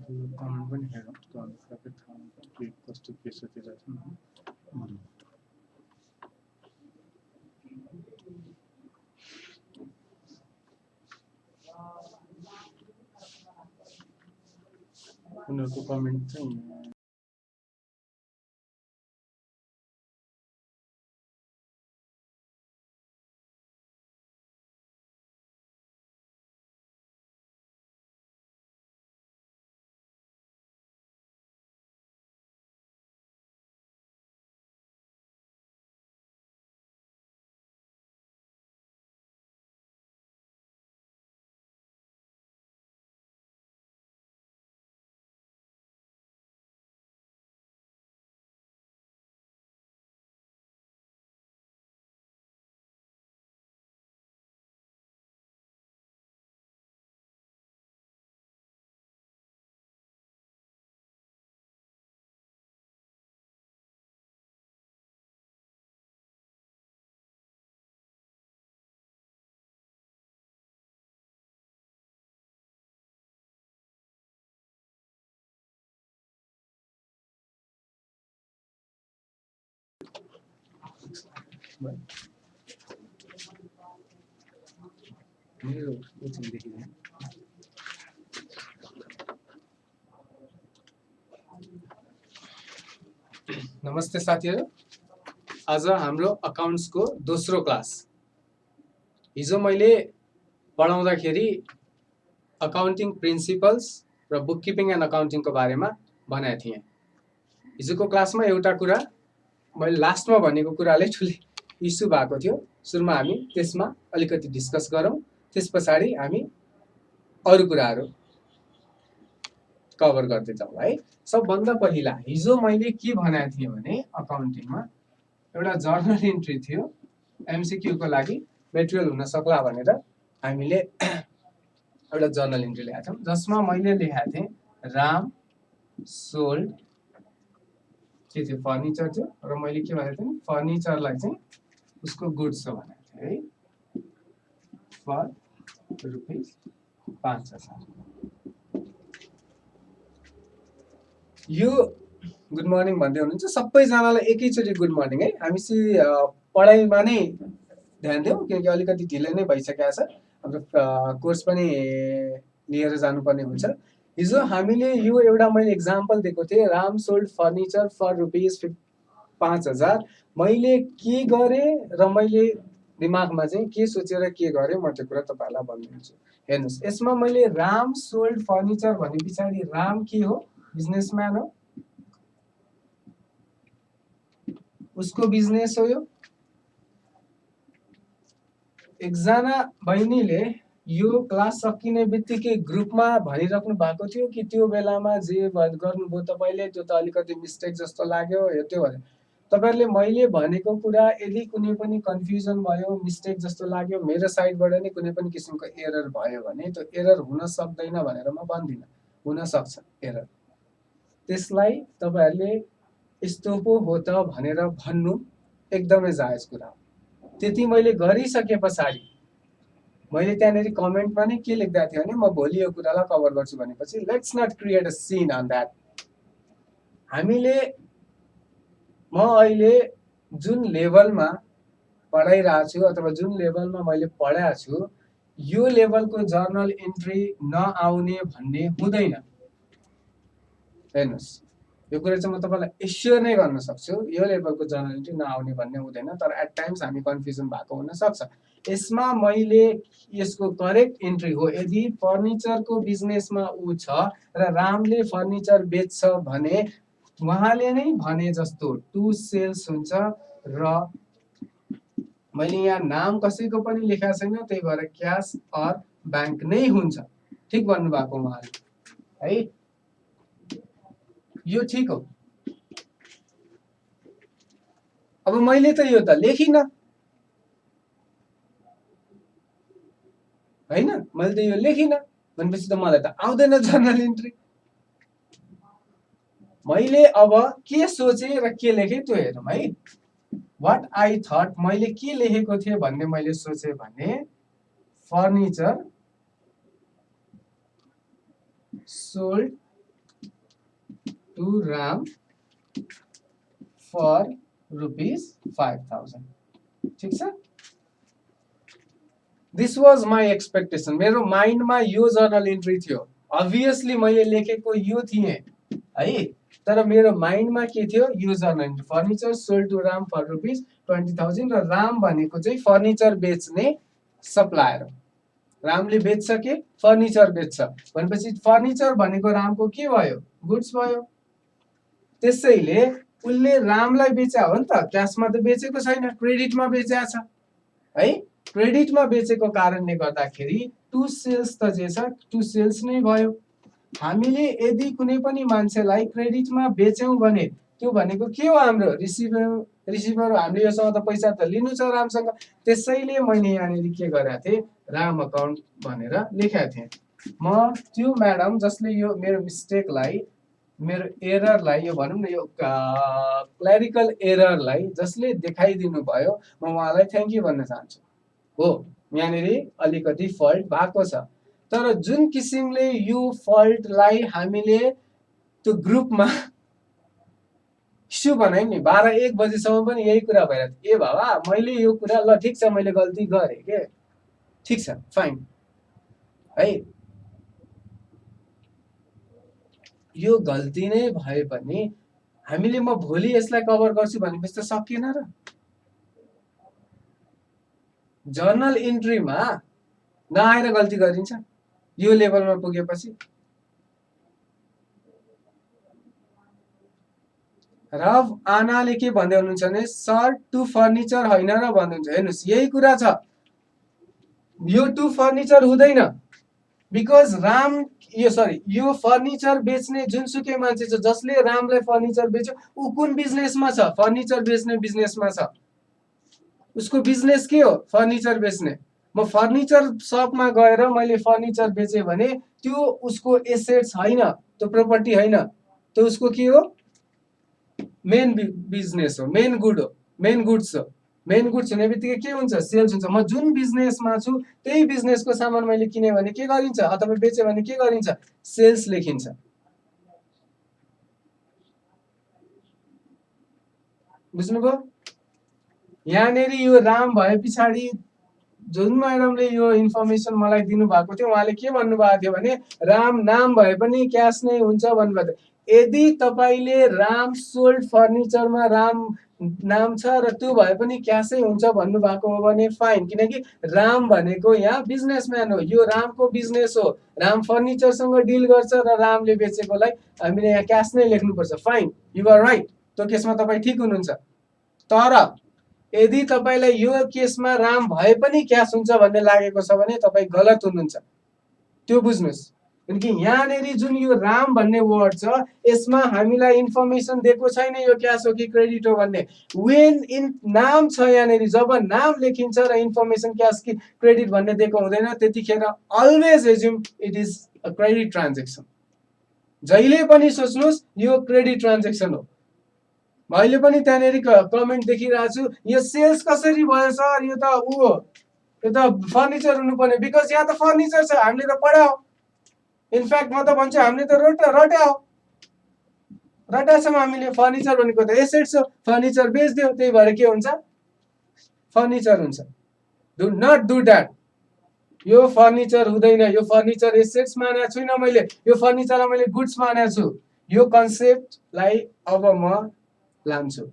Comment पनि हेरौँ त सबै थाहा हुन्छ के कस्तो के सोचिरहेछ नि। उनीहरूको कमेन्ट चाहिँ मेरो एकछिन देखिँदैन। नमस्ते साथीहरू, आज हाम्रो अकाउन्ट्सको दोस्रो क्लास। हिजो मैले पढाउँदाखेरि अकाउन्टिङ प्रिन्सिपल्स र बुककिपिङ एन्ड अकाउन्टिङको बारेमा भनेको थिएँ। हिजोको क्लासमा एउटा कुरा मैले लास्टमा भनेको कुराले ठुलै इस्यु भएको थियो। सुरुमा हामी त्यसमा अलिकति डिस्कस गरौँ, त्यस पछाडि हामी अरू कुराहरू कभर गर्दै जाउँ है। सबभन्दा पहिला हिजो मैले के भनेको थिएँ भने अकाउन्टिङमा एउटा जर्नल इन्ट्री थियो, एमसीक्यू को लागि मेटेरियल हुन सक्ला भनेर हामीले एउटा जर्नल इन्ट्री ल्याएको थियौँ, जसमा मैले लेखेको थिएँ राम सोल्ड के थियो फर्निचर थियो र मैले के भनेको थिएँ फर्निचरलाई चाहिँ उसको गुड्स हो भनेको थिएँ है, फर ₹5,000। यो गुड मर्निङ भन्दै हुनुहुन्छ सबैजनालाई एकैचोटि गुड मर्निङ है। हामी पढाइमा नै ध्यान दिउँ किनकि अलिकति ढिलै नै भइसकेको छ, हाम्रो कोर्स पनि लिएर जानुपर्ने हुन्छ। हिजो हामीले यो एउटा मैले एक्जाम्पल दिएको थिएँ, राम सोल्ड फर्निचर फर ₹5,000। मैले के गरेँ र मैले दिमागमा चाहिँ के सोचेर के गरेँ म त्यो कुरा तपाईँहरूलाई भनिदिन्छु। हेर्नुहोस्, यसमा मैले राम सोल्ड फर्निचर भने पछाडि राम के हो, बिजनेसम्यान हो, उसको बिजनेस हो यो। एकजना बहिनीले यो क्लास सकिने बित्तिकै ग्रुपमा भनिराख्नु भएको थियो कि त्यो बेलामा जे गर्नुभयो तपाईँले त्यो त अलिकति मिस्टेक जस्तो लाग्यो त्यो भने। तपाईँहरूले मैले भनेको कुरा यदि कुनै पनि कन्फ्युजन भयो, मिस्टेक जस्तो लाग्यो, मेरो साइडबाट नै कुनै पनि किसिमको एरर भयो भने त्यो एरर हुन सक्दैन भनेर म भन्दिनँ, हुन सक्छ एरर। त्यसलाई तपाईँहरूले यस्तो पो हो त भनेर भन्नु एकदमै जायज कुरा हो। त्यति मैले गरिसके पछाडि मैले त्यहाँनेरि कमेन्टमा नै के लेख्दा थियो भने म भोलि यो कुरालाई कभर गर्छु भनेपछि let's not create a scene on that. हामीले म अहिले जुन लेभलमा पढाइरहेको छु अथवा जुन लेभलमा मैले पढाएको छु यो लेभलको जर्नल इन्ट्री नआउने भन्ने हुँदैन। हेर्नुहोस्, यो कुरा चाहिँ म तपाईँलाई एस्योर नै गर्न सक्छु, यो लेभलको जर्नल इन्ट्री नआउने भन्ने हुँदैन, तर एट टाइम्स हामी कन्फ्युजन भएको हुन सक्छ। यसमा मैले यसको करेक्ट इन्ट्री हो, यदि फर्निचरको बिजनेसमा ऊ छ र रामले फर्निचर बेच्छ भने उहाँले नै भने जस्तो टु सेल्स हुन्छ र मैले यहाँ नाम कसैको पनि लेखेको छैन, त्यही भएर क्याश अर बैंक नै हुन्छ। ठिक भन्नुभएको उहाँले है, यो ठिक हो। अब मैले त यो त लेखिन हैन, मैले त यो लेखिन भनेपछि त मलाई त आउँदैन जर्नल इन्ट्री। मैले अब के सोचे र के लेखे त्यो हेरौँ है। व्हाट आई थट, मैले के लेखेको थिएँ भन्ने मैले सोचे भने furniture sold to Ram for ₹5,000। ठिक छ। This was my expectation. मेरो माइन्डमा यो जर्नल इन्ट्री थियो। अभियसली मैले लेखेको यो थिएँ है, तर मेरो माइन्डमा के थियो, यो journal entry, furniture sold to Ram for ₹20,000 र राम भनेको चाहिँ फर्निचर बेच्ने सप्लायर। रामले बेच्छ के, फर्निचर बेच्छ भनेपछि फर्निचर भनेको रामको के भयो, गुड्स भयो। त्यसैले उसले रामलाई बेचा हो नि त, क्यासमा त बेचेको छैन, क्रेडिटमा बेचेको छ है। क्रेडिटमा बेचेको कारणले गर्दाखेरि टु सेल्स त जे छ टु सेल्स नै भयो। हामीले यदि कुनै पनि मान्छेलाई क्रेडिटमा बेच्यौं भने त्यो भनेको के हो, हाम्रो रिसिभर हो। हामीले योसँग त पैसा त लिनु छ रामसँग। त्यसैले मैले यहाँनिर के गरेको थिएँ, राम अकाउन्ट भनेर लेखेको थिएँ। म त्यो म्याडम जसले यो मेरो मिस्टेकलाई, मेरो एररलाई, यो भनौँ न, यो क्लरिकल एररलाई जसले देखाइदिनु भयो, म उहाँलाई थ्याङ्क यू भन्न चाहन्छु। हो, यहाँनिर अलिकति फल्ट भएको छ, तर जुन किसिमले यो फल्टलाई हामीले त्यो ग्रुपमा इस्यु बनायौँ नि, 12-1 बजीसम्म पनि यही कुरा भइरहेको थियो। ए बाबा, मैले यो कुरा, ल ठिक छ, मैले गल्ती गरेँ के, ठिक छ, फाइन है, यो गल्ती नै भए पनि हामीले म भोलि यसलाई कभर गर्छु भनेपछि त सकिएन र। जर्नल इन्ट्रीमा नआएर गल्ती गरिन्छ यो लेभलमा पुगेपछि। रव आनाले के भन्दै हुनुहुन्छ भने सर टु फर्निचर होइन र भन्नुहुन्छ। हेर्नुहोस्, यही कुरा छ, यो टु फर्निचर हुँदैन। बिकज राम, यो सरी, यो फर्निचर बेच्ने जुनसुकै मान्छे छ जसले रामलाई फर्निचर बेच्यो, ऊ कुन बिजनेसमा छ, फर्निचर बेच्ने बिजनेसमा छ। उसको बिजनेस के हो, फर्निचर बेच्ने। म फर्निचर सपमा गएर मैले फर्निचर बेचेँ भने त्यो उसको एसेट्स होइन, त्यो प्रपर्टी होइन, त्यो उसको के हो, मेन बिजनेस हो, मेन गुड हो, मेन गुड्स हो। मेन गुड्स हुने बित्तिकै के हुन्छ, सेल्स हुन्छ। म जुन बिजनेसमा छु त्यही बिजनेसको सामान मैले किने भने के गरिन्छ, अथवा बेचे भने के गरिन्छ, सेल्स लेखिन्छ। बुझ्नुभयो। यहाँनिर यो राम भए पछाडि जुन म्याडमले यो इन्फर्मेसन मलाई दिनुभएको थियो, उहाँले के भन्नुभएको थियो भने राम नाम भए पनि क्यास नै हुन्छ भन्नुभएको थियो। यदि तपाईँले राम सोल्ड फर्निचरमा राम नाम छ र त्यो भए पनि क्यासै हुन्छ भन्नुभएको हो भने फाइन, किनकि राम भनेको यहाँ बिजनेसम्यान हो, यो रामको बिजनेस हो। राम फर्निचरसँग डिल गर्छ र रामले बेचेकोलाई हामीले यहाँ क्यास नै लेख्नुपर्छ। फाइन, यु आर राइट, त्यो केसमा तपाईँ ठिक हुनुहुन्छ। तर यदि तपाईँलाई यो केसमा राम भए पनि क्यास हुन्छ भन्ने लागेको छ भने तपाईँ गलत हुनुहुन्छ, त्यो बुझ्नुहोस्। किनकि यहाँनिर जुन यो राम भन्ने वर्ड छ, यसमा हामीलाई इन्फर्मेसन दिएको छैन यो क्यास हो कि क्रेडिट हो भन्ने। वेन इन नाम छ यहाँनिर, जब नाम लेखिन्छ र इन्फर्मेसन क्यास कि क्रेडिट भन्ने दिएको हुँदैन, त्यतिखेर always assume it is a credit transaction. जहिले पनि सोच्नुहोस् यो क्रेडिट ट्रान्जेक्सन हो। मैले पनि त्यहाँनिर कमेन्ट देखिरहेको छु, यो सेल्स कसरी भयो सर, यो त ऊ हो, यो त फर्निचर हुनुपर्ने। बिकज यहाँ त फर्निचर छ, हामीले त पढायो। इनफ्याक्ट म त भन्छु हामीले त रट्यायो, रटाछौँ हामीले। फर्निचर भनेको त एसेट्स हो, फर्निचर बेच्दियो, त्यही भएर के हुन्छ, फर्निचर हुन्छ। Do not do that. यो फर्निचर हुँदैन, यो फर्निचर एसेट्स मानेको छुइनँ मैले, यो फर्निचरलाई मैले गुड्स मानेको छु। यो कन्सेप्टलाई अब म लान्छु।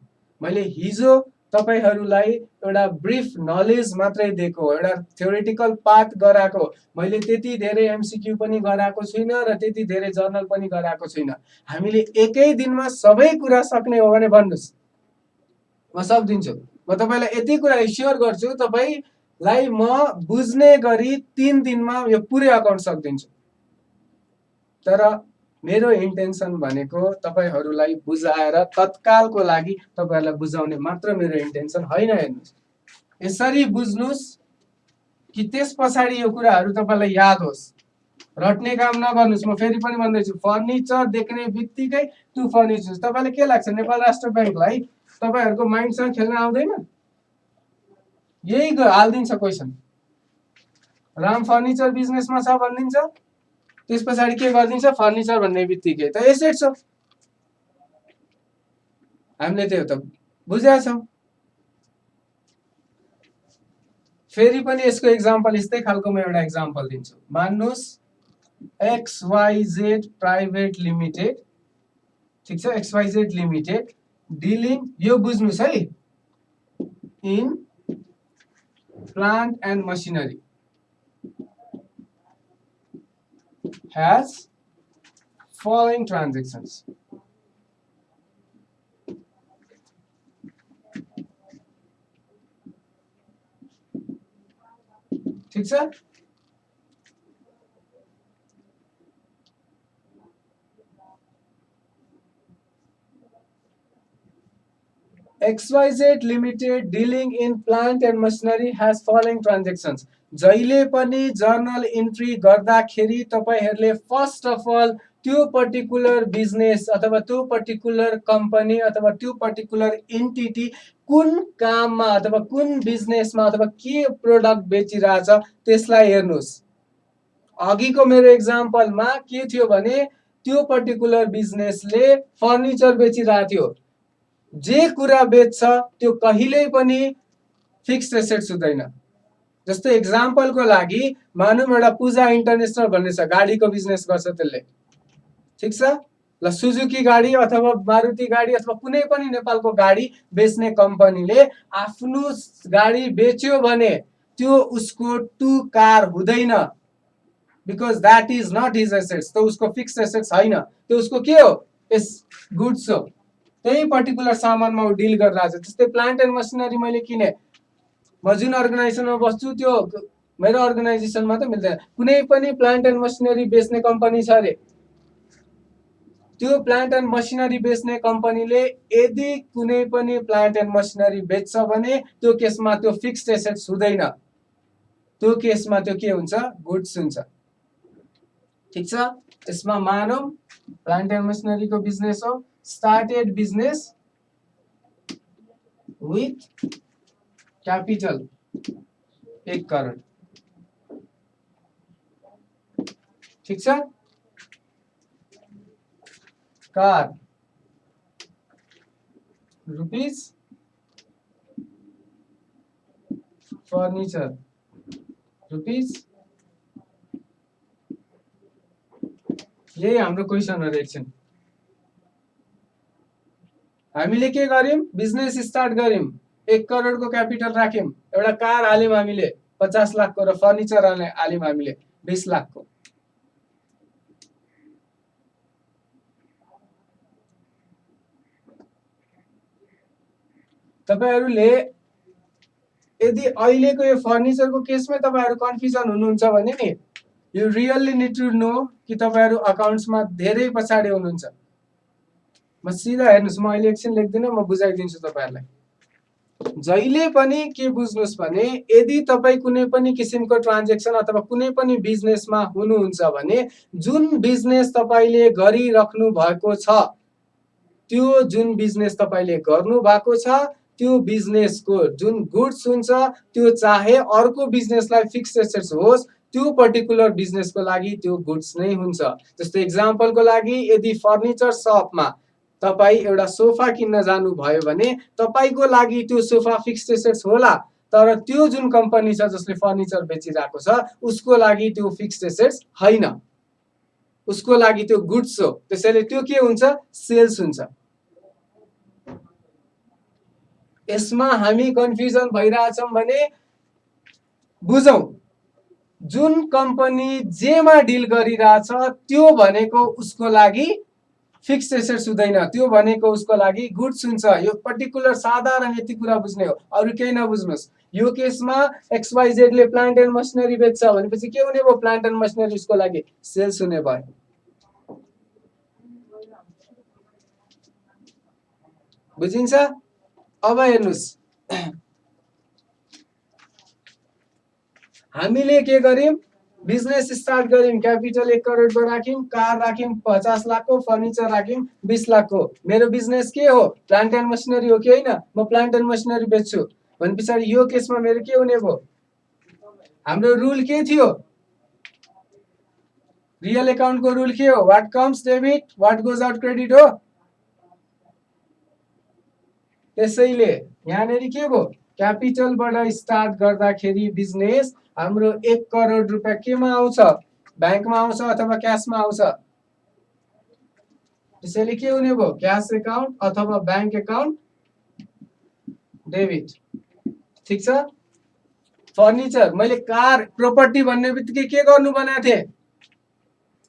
मैले हिजो तपाईहरूलाई एउटा ब्रिफ नलेज मात्रै दिएको हो, एउटा थ्योरेटिकल पार्ट गराएको। मैले त्यति धेरै एमसीक्यू पनि गराएको छुइनँ र त्यति धेरै जर्नल पनि गराएको छुइनँ। हामीले एकै दिनमा सबै कुरा सक्ने हो भने भन्नुहोस्, म सक्दिन्छु। म तपाईँलाई यति कुरा स्योर गर्छु, तपाईँलाई म बुझ्ने गरी 3 दिनमा यो पुरै अकाउन्ट सक्दिन्छु। तर मेरो इन्टेन्सन भनेको तपाईहरूलाई बुझाएर तत्कालको लागि तपाईहरूलाई बुझाउने मात्र मेरो इन्टेन्सन होइन। हेर्नुहोस्, यसरी बुझ्नुहोस् कि त्यस पछाडि यो कुराहरू तपाईँलाई याद होस्। रट्ने काम नगर्नुहोस्। म फेरि पनि भन्दैछु, फर्निचर देख्ने बित्तिकै टु फर्निचर। तपाईँलाई के लाग्छ, नेपाल राष्ट्र ब्याङ्कलाई तपाईँहरूको माइन्डसँग खेल्न आउँदैन? यही हालिदिन्छ क्वेसन, राम फर्निचर बिजनेसमा छ भनिदिन्छ, त्यस पछाडि के गरिदिन्छ, फर्निचर भन्ने बित्तिकै त एसेट्स हो। हामीले त्यो त बुझेका छौँ। फेरि पनि यसको एक्जाम्पल यस्तै खालको म एउटा एक्जाम्पल दिन्छु। मान्नुहोस् XYZ प्राइभेट लिमिटेड, ठिक छ, XYZ लिमिटेड डिलिङ, यो बुझ्नुहोस् है, in plant and machinery has following transactions. ठीक छ। XYZ Limited dealing in plant and machinery has following transactions. जहिले पनि जर्नल इन्ट्री गर्दाखेरि तपाईहरुले फर्स्ट अफ अल त्यो पर्टिकुलर बिजनेस अथवा त्यो पर्टिकुलर कम्पनी अथवा त्यो पर्टिकुलर एन्टिटी कुन काममा अथवा कुन बिजनेसमा अथवा के प्रोडक्ट बेचिरहेछ त्यसलाई हेर्नुस्। अघिको मेरो एक्जाम्पलमा के थियो भने त्यो पर्टिकुलर बिजनेसले फर्निचर बेचिरहेको थियो। जे कुरा बेच्छ त्यो कहिल्यै पनि फिक्स्ड एसेट्स हुँदैन। जस्तो एक्जाम्पलको लागि मानौँ एउटा पूजा इन्टरनेशनल भन्ने छ, गाडीको बिजनेस गर्छ त्यसले, ठीक छ। ल सुजुकी गाडी अथवा मारुति गाडी अथवा कुनै पनि नेपालको गाडी बेच्ने कम्पनीले आफ्नो गाडी बेच्यो भने त्यो उसको टु कार हुँदैन, because that is not his assets. तो उसको फिक्स्ड एसेट्स हैन, त्यो उसको के हो, इस गुड्स हो। त्यही पर्टिकुलर सामानमा उ डिल गरिरहेछ। जस्तै प्लान्ट एन्ड मसिनरी मैले किने, म जुन अर्गनाइजेसनमा बस्छु त्यो मेरो अर्गनाइजेसनमा त मिल्दैन। कुनै पनि प्लान्ट एन्ड मसिनरी बेच्ने कम्पनी छ अरे, त्यो प्लान्ट एन्ड मसिनरी बेच्ने कम्पनीले यदि कुनै पनि प्लान्ट एन्ड मसिनरी बेच्छ भने त्यो केसमा त्यो फिक्स्ड एसेट्स हुँदैन, त्यो केसमा त्यो के हुन्छ, गुड्स हुन्छ, ठीक छ। यसमा मानौँ प्लान्ट एन्ड मसिनरीको बिजनेस हो, started business with capital 1 crore, ठीक छ। कार रुपीज, फर्निचर रुपीज, यही हाम्रो क्वेशनहरु एकछिन। हामीले के गर्यौं, बिजनेस स्टार्ट गर्यौं, 1 करोडको क्यापिटल राख्यौं, एउटा कार हाल्यौं हामीले 50 लाखको र फर्निचर हाल्यौं हामीले 20 लाखको। तपाईहरुले यदि अहिलेको यो फर्निचरको केसमै तपाईहरु कन्फ्युजन हुनुहुन्छ भने नि, you really need to know कि तपाईहरु अकाउन्ट्समा धेरै पछाडी हुनुहुन्छ। म सिधा हेर्नुस्, म अहिले एकछिन लेख्दिन, म बुझाइदिन्छु तपाईहरुलाई। जहिले पनि के बुझ्नुस् भने यदि तपाई कुनै पनि किसिमको ट्रान्ज्याक्सन अथवा कुनै पनि बिजनेसमा हुनुहुन्छ भने जुन बिजनेस तपाईले गरिराख्नु भएको छ, त्यो जुन बिजनेस तपाईले गर्नु भएको छ त्यो बिजनेसको जुन गुड्स हुन्छ त्यो चाहे अर्को बिजनेसलाई फिक्स्ड एसेट्स होस्, त्यो पर्टिकुलर बिजनेसको लागि त्यो गुड्स नै हुन्छ। जस्तो एक्जाम्पलको लागि यदि फर्निचर शपमा तपाई एउटा सोफा किन्न जानु भयो भने तपाईको लागि त्यो सोफा फिक्स्ड एसेट्स होला, तर त्यो जुन कम्पनी छ जसले फर्निचर बेचिरहेको छ उसको लागि त्यो फिक्स्ड एसेट्स हैन, उसको लागि त्यो गुड्स हो। त्यसैले त्यो के हुन्छ, सेल्स हुन्छ। यसमा हामी कन्फ्युजन भइरहेछौं भने बुझौं, जुन कम्पनी जेमा डिल गरिरहेछ त्यो भनेको उसको लागि फिक्स्ड एसेट्स हुँदैन, त्यो भनेको उसको लागि गुड्स हुन्छ। यो पर्टिकुलर साधारण यति कुरा बुझ्ने हो, अरु केही नबुझ्नुस्। यो केसमा XYZ ले प्लान्ट एन्ड मसिनरी बेच्छ भनेपछि के हुने भयो, प्लान्ट एन्ड मसिनरी उसको लागि सेल्स हुने भयो। बुझिन्छ? अब हेर्नुस्, हामीले के गर्यौं, बिजनेस स्टार्ट गर्यौं, क्यापिटल 1 करोडको राख्यौं, कार राख्यौं 50 लाखको, फर्निचर राख्यौं 20 लाखको। मेरो बिजनेस के हो, प्लान्ट एन्ड मसिनरी हो कि हैन, म प्लान्ट एन्ड मसिनरी बेच्छु भने पछाडी यो केसमा मेरो के हुने भयो, हाम्रो रुल के थियो, रियल अकाउन्टको रुल के हो, what comes debit what goes out credit हो। त्यसैले यहाँनेरि के भयो, क्यापिटलबाट स्टार्ट गर्दाखेरि बिजनेस हाम्रो 1 करोड रुपियाँ केमा आउँछ, ब्याङ्कमा आउँछ अथवा क्यासमा आउँछ। त्यसैले के हुने भयो, क्यास एकाउन्ट अथवा ब्याङ्क एकाउन्ट डेबिट। ठिक छ। फर्निचर, मैले कार प्रोपर्टी भन्ने बित्तिकै के गर्नु बनाएको थिएँ,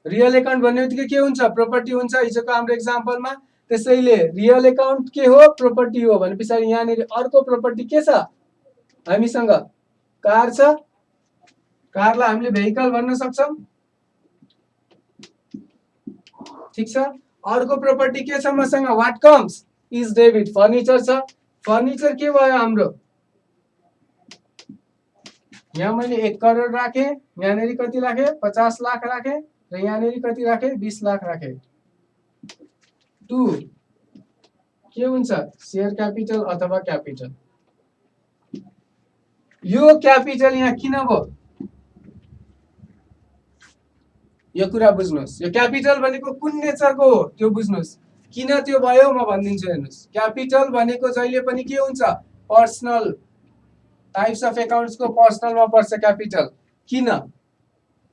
रियल एकाउन्ट भन्ने बित्तिकै के हुन्छ, प्रोपर्टी हुन्छ हिजोको हाम्रो एक्जाम्पलमा। त्यसैले रियल एकाउन्ट के हो, प्रोपर्टी हो भने पछाडि यहाँनिर अर्को प्रोपर्टी के छ हामीसँग, कार छ। कारलाई हामीले भेहिकल भन्न सक्छौँ। ठिक छ। अर्को प्रोपर्टी के छ मसँग, what comes is debit, furniture छ। फर्निचर के भयो हाम्रो, यहाँ मैले 1 करोड राखेँ, यहाँनिर कति राखेँ 50 लाख राखेँ र यहाँनिर कति राखेँ 20 लाख राखेँ। 2 के हुन्छ, शेयर क्यापिटल अथवा क्यापिटल। यो क्यापिटल यहाँ किन भयो, यो कुरा बुझ्नुहोस्। यो क्यापिटल भनेको कुन नेचरको हो त्यो बुझ्नुहोस्। किन त्यो भयो म भनिदिन्छु हेर्नुहोस्। क्यापिटल भनेको जहिले पनि के हुन्छ, पर्सनल टाइप्स अफ एकाउन्ट्स को पर्सनलमा पर्छ क्यापिटल। किन,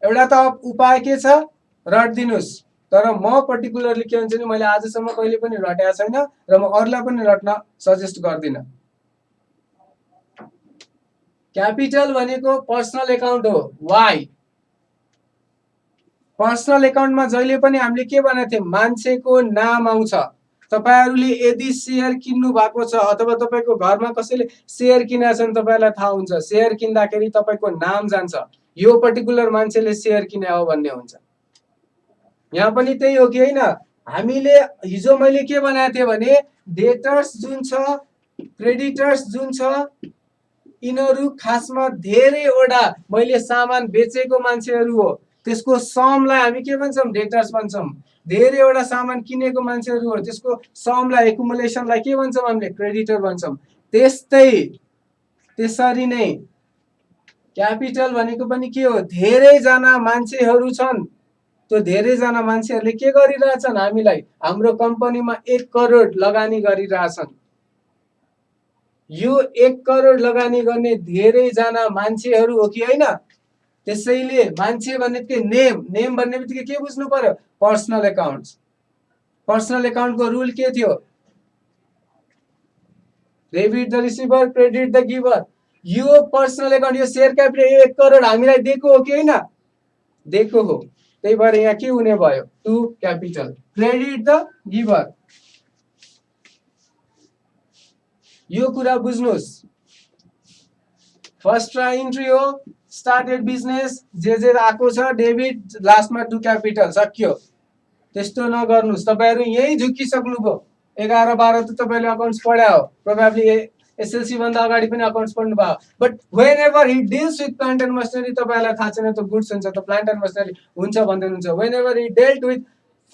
एउटा त उपाय के छ, रट्दिनुस्। तर म पर्टिकुलरली के हुन्छ नि, मैले आजसम्म कहिले पनि रटेको छैन र म अरूलाई पनि रट्न सजेस्ट गर्दिन। क्यापिटल भनेको पर्सनल एकाउन्ट हो। वाइ, पर्सनल एकाउन्टमा जहिले पनि हामीले के भनेको थियौँ, मान्छेको नाम आउँछ। तपाईहरुले यदि शेयर किन्नु भएको छ अथवा तपाईको घरमा कसैले शेयर किनेका छन्, तपाईलाई थाहा हुन्छ शेयर किन्दाखेरि तपाईको नाम जान्छ, यो पर्टिकुलर मान्छेले शेयर किने हो भन्ने हुन्छ। यहाँ पनि त्यही हो कि हैन। हामीले हिजो मैले के बनाएको थिएँ भने, डेटर्स जुन छ, क्रेडिटर्स जुन छ, यिनीहरू खासमा धेरैवटा मैले सामान बेचेको मान्छेहरू हो। त्यसको समलाई हामी के भन्छौँ, डेटर्स भन्छौँ। धेरैवटा सामान किनेको मान्छेहरू हो, त्यसको समलाई एकुमुलेसनलाई के भन्छौँ हामीले, क्रेडिटर भन्छौँ। त्यसरी नै क्यापिटल भनेको पनि के हो, धेरैजना मान्छेहरू छन्। त्यो धेरैजना मान्छेहरूले के गरिरहेछन्, हामीलाई हाम्रो कम्पनीमा 1 करोड लगानी गरिरहेछन्। यो 1 करोड लगानी गर्ने धेरैजना मान्छेहरू हो कि हैन। त्यसैले मान्छे भनेको नेम भन्ने बित्तिकै के बुझ्नु पर्यो, पर्सनल एकाउन्ट्स। पर्सनल एकाउन्टको रुल के थियो, debit the receiver, credit the giver. यो पर्सनल एकाउन्ट, यो शेयर क्यापिटल 1 करोड हामीलाई दिएको हो कि हैन, दिएको हो। त्यही भएर यहाँ के हुने भयो, to capital, credit the giver. यो कुरा बुझ्नुहोस्। फर्स्ट इन्ट्री हो, स्टार्टेड बिजनेस, जे आएको छ डेबिट, लास्टमा टु क्यापिटल, सक्यो। त्यस्तो नगर्नुस्। तपाईहरु यही झुकिसक्नुभयो। 11 12 त तपाईले अकाउन्ट्स पढ्या हो, प्रोबेबली एसएलसी भन्दा अगाडि पनि अकाउन्ट्स पढ्नु भयो। But when ever Hee deals with plant and machinery, तपाईहरुलाई थाहा छैन त गुड्स हुन्छ त प्लान्ट एन्ड मसिनरी हुन्छ भन्दै हुनुहुन्छ। When ever Hee dealt with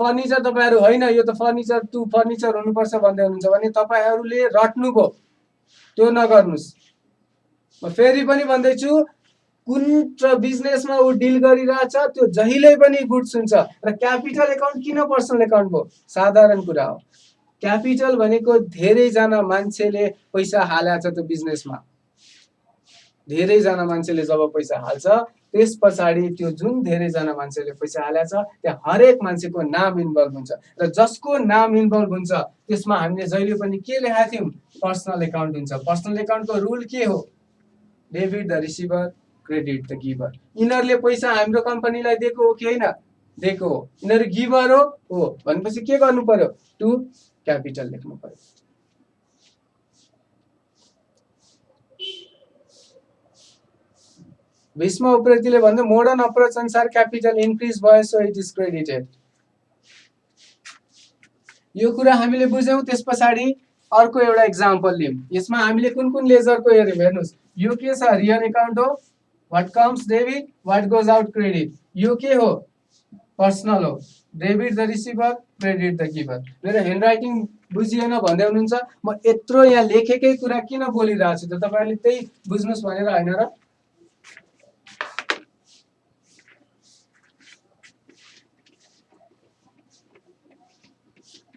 furniture, तपाईहरु हैन यो त फर्निचर टु फर्निचर हुनुपर्छ भन्दै हुनुहुन्छ भने तपाईहरुले रट्नुभयो। त्यो नगर्नुस्। म फेरि पनि भन्दैछु, कुन बिजनेसमा ऊ डिल गरिरहेछ त्यो जहिले पनि गुड्स हुन्छ। र क्यापिटल एकाउन्ट किन पर्सनल एकाउन्ट भयो, साधारण कुरा हो। क्यापिटल भनेको धेरैजना मान्छेले पैसा हालेको छ त्यो बिजनेसमा। धेरैजना मान्छेले जब पैसा हाल्छ, त्यस पछाडि त्यो जुन धेरैजना मान्छेले पैसा हालेको छ त्यहाँ हरेक मान्छेको नाम इन्भल्भ हुन्छ। र जसको नाम इन्भल्भ हुन्छ त्यसमा हामीले जहिले पनि के लेखेका थियौँ, पर्सनल एकाउन्ट हुन्छ। पर्सनल एकाउन्टको रुल के हो, debit the receiver, credit the giver. यिनीहरूले पैसा हाम्रो कम्पनीलाई दिएको हो कि हैन, दिएको हो। यिनीहरू गिभर हो भनेपछि के गर्नु पर्यो, टु क्यापिटल लेख्नु पर्यो। भीष्म उप्रेतीले भन्दै मोडर्न अप्रोच अनुसार क्यापिटल इन्क्रिज भयो, सो इट इज क्रेडिटेड। यो कुरा हामीले बुझ्यौं। त्यस पछाडि अर्को एउटा एक्जाम्पल लियौं। यसमा हामीले कुन कुन लेजरको हेर्यौं, हेर्नुस्। यो के छ, रियल एकाउन्ट हो, what comes debit, what goes out credit. यो के हो, पर्सनल हो, debit the receiver, credit the giver. मेरो ह्यान्ड राइटिङ बुझिएन भन्दै हुनुहुन्छ, म यत्रो यहाँ लेखेकै कुरा किन बोलिरहेको छु त तपाईहरुले त्यही बुझ्नुस् भनेर हैन र।